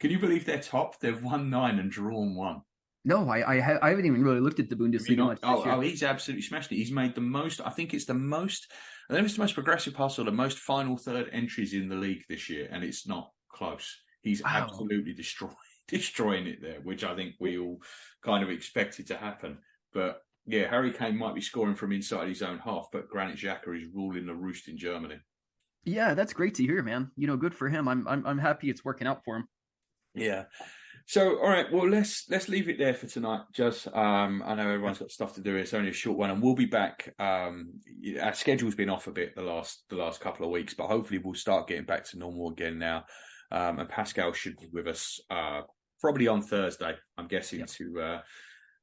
Can you believe they're top? They've won 9 and drawn 1. No, I haven't even really looked at the Bundesliga much. Oh, he's absolutely smashed it. He's made the most. I think it's the most progressive pass or the most final third entries in the league this year, and it's not close. He's absolutely destroying it there, which I think we all kind of expected to happen. But yeah, Harry Kane might be scoring from inside his own half, but Granit Xhaka is ruling the roost in Germany. Yeah, that's great to hear, man. Good for him. I'm happy it's working out for him. Yeah. So, all right, well, let's leave it there for tonight. Just, I know everyone's got stuff to do. It's only a short one, and we'll be back. Our schedule's been off a bit the last couple of weeks, but hopefully we'll start getting back to normal again now. And Pascal should be with us probably on Thursday, I'm guessing,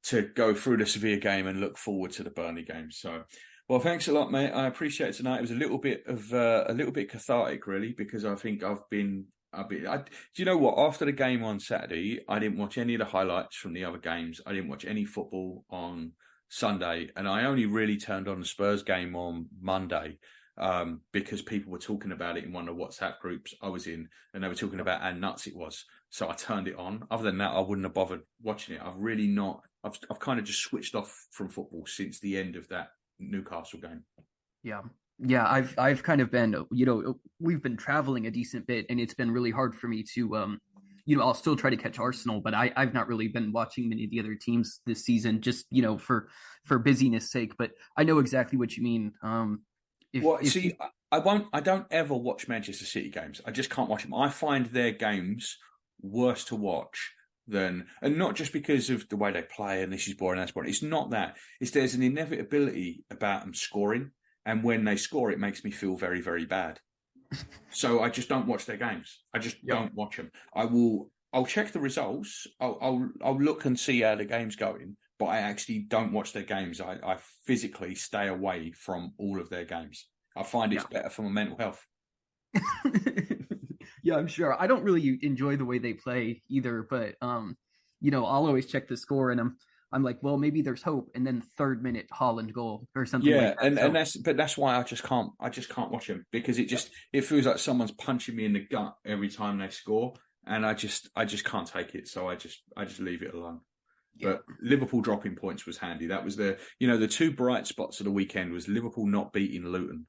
to go through the Sevilla game and look forward to the Burnley game. So, well, thanks a lot, mate. I appreciate it tonight. It was a little bit cathartic, really, because I think I've been. Do you know what? After the game on Saturday, I didn't watch any of the highlights from the other games. I didn't watch any football on Sunday, and I only really turned on the Spurs game on Monday because people were talking about it in one of the WhatsApp groups I was in, and they were talking about how nuts it was. So I turned it on. Other than that, I wouldn't have bothered watching it. I've really not. I've kind of just switched off from football since the end of that Newcastle game. Yeah, I've kind of been, we've been traveling a decent bit, and it's been really hard for me to, I'll still try to catch Arsenal, but I've not really been watching many of the other teams this season, just for busyness sake. But I know exactly what you mean. I don't ever watch Manchester City games. I just can't watch them. I find their games worse to watch and not just because of the way they play and this is boring, that's boring. It's not that. There's an inevitability about them scoring. And when they score, it makes me feel very, very bad. So I just don't watch their games. I just don't watch them. I'll check the results. I'll look and see how the game's going, but I actually don't watch their games. I physically stay away from all of their games. I find it's better for my mental health. Yeah, I'm sure. I don't really enjoy the way they play either, but I'll always check the score, and I'm like, well, maybe there's hope, and then 3rd minute Haaland goal or something. Yeah, like that. and that's why I just can't watch them, because it feels like someone's punching me in the gut every time they score, and I just can't take it. So I just leave it alone. Yeah. But Liverpool dropping points was handy. That was the 2 bright spots of the weekend was Liverpool not beating Luton,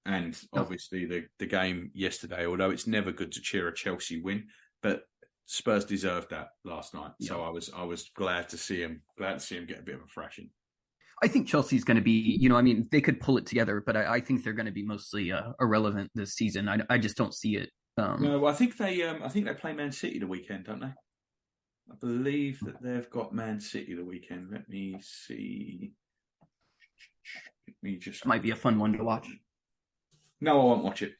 and obviously the game yesterday. Although it's never good to cheer a Chelsea win, but Spurs deserved that last night, so I was glad to see him get a bit of a thrashing. I think Chelsea's going to be, you know, I mean, they could pull it together, but I think they're going to be mostly irrelevant this season. I just don't see it. No, I think they play Man City the weekend, don't they? I believe that they've got Man City the weekend. Let me see. Might be a fun one to watch. No, I won't watch it.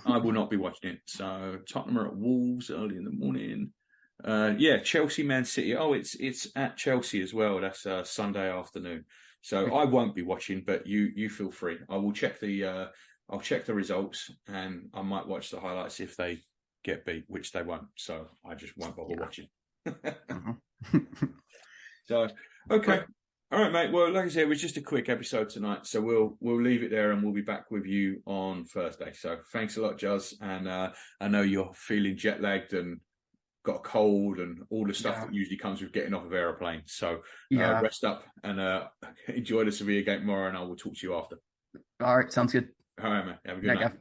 I will not be watching it. So Tottenham are at Wolves early in the morning. Chelsea, Man City. Oh, it's at Chelsea as well. That's Sunday afternoon. So I won't be watching, but you feel free. I will check I'll check the results, and I might watch the highlights if they get beat, which they won't. So I just won't bother watching. So okay. All right, mate. Well, like I said, it was just a quick episode tonight, so we'll leave it there, and we'll be back with you on Thursday. So thanks a lot, Juz, and I know you're feeling jet lagged and got a cold and all the stuff that usually comes with getting off of aeroplanes. So rest up and enjoy the Sevilla game tomorrow, and I will talk to you after. All right, sounds good. All right, man. Have a good night.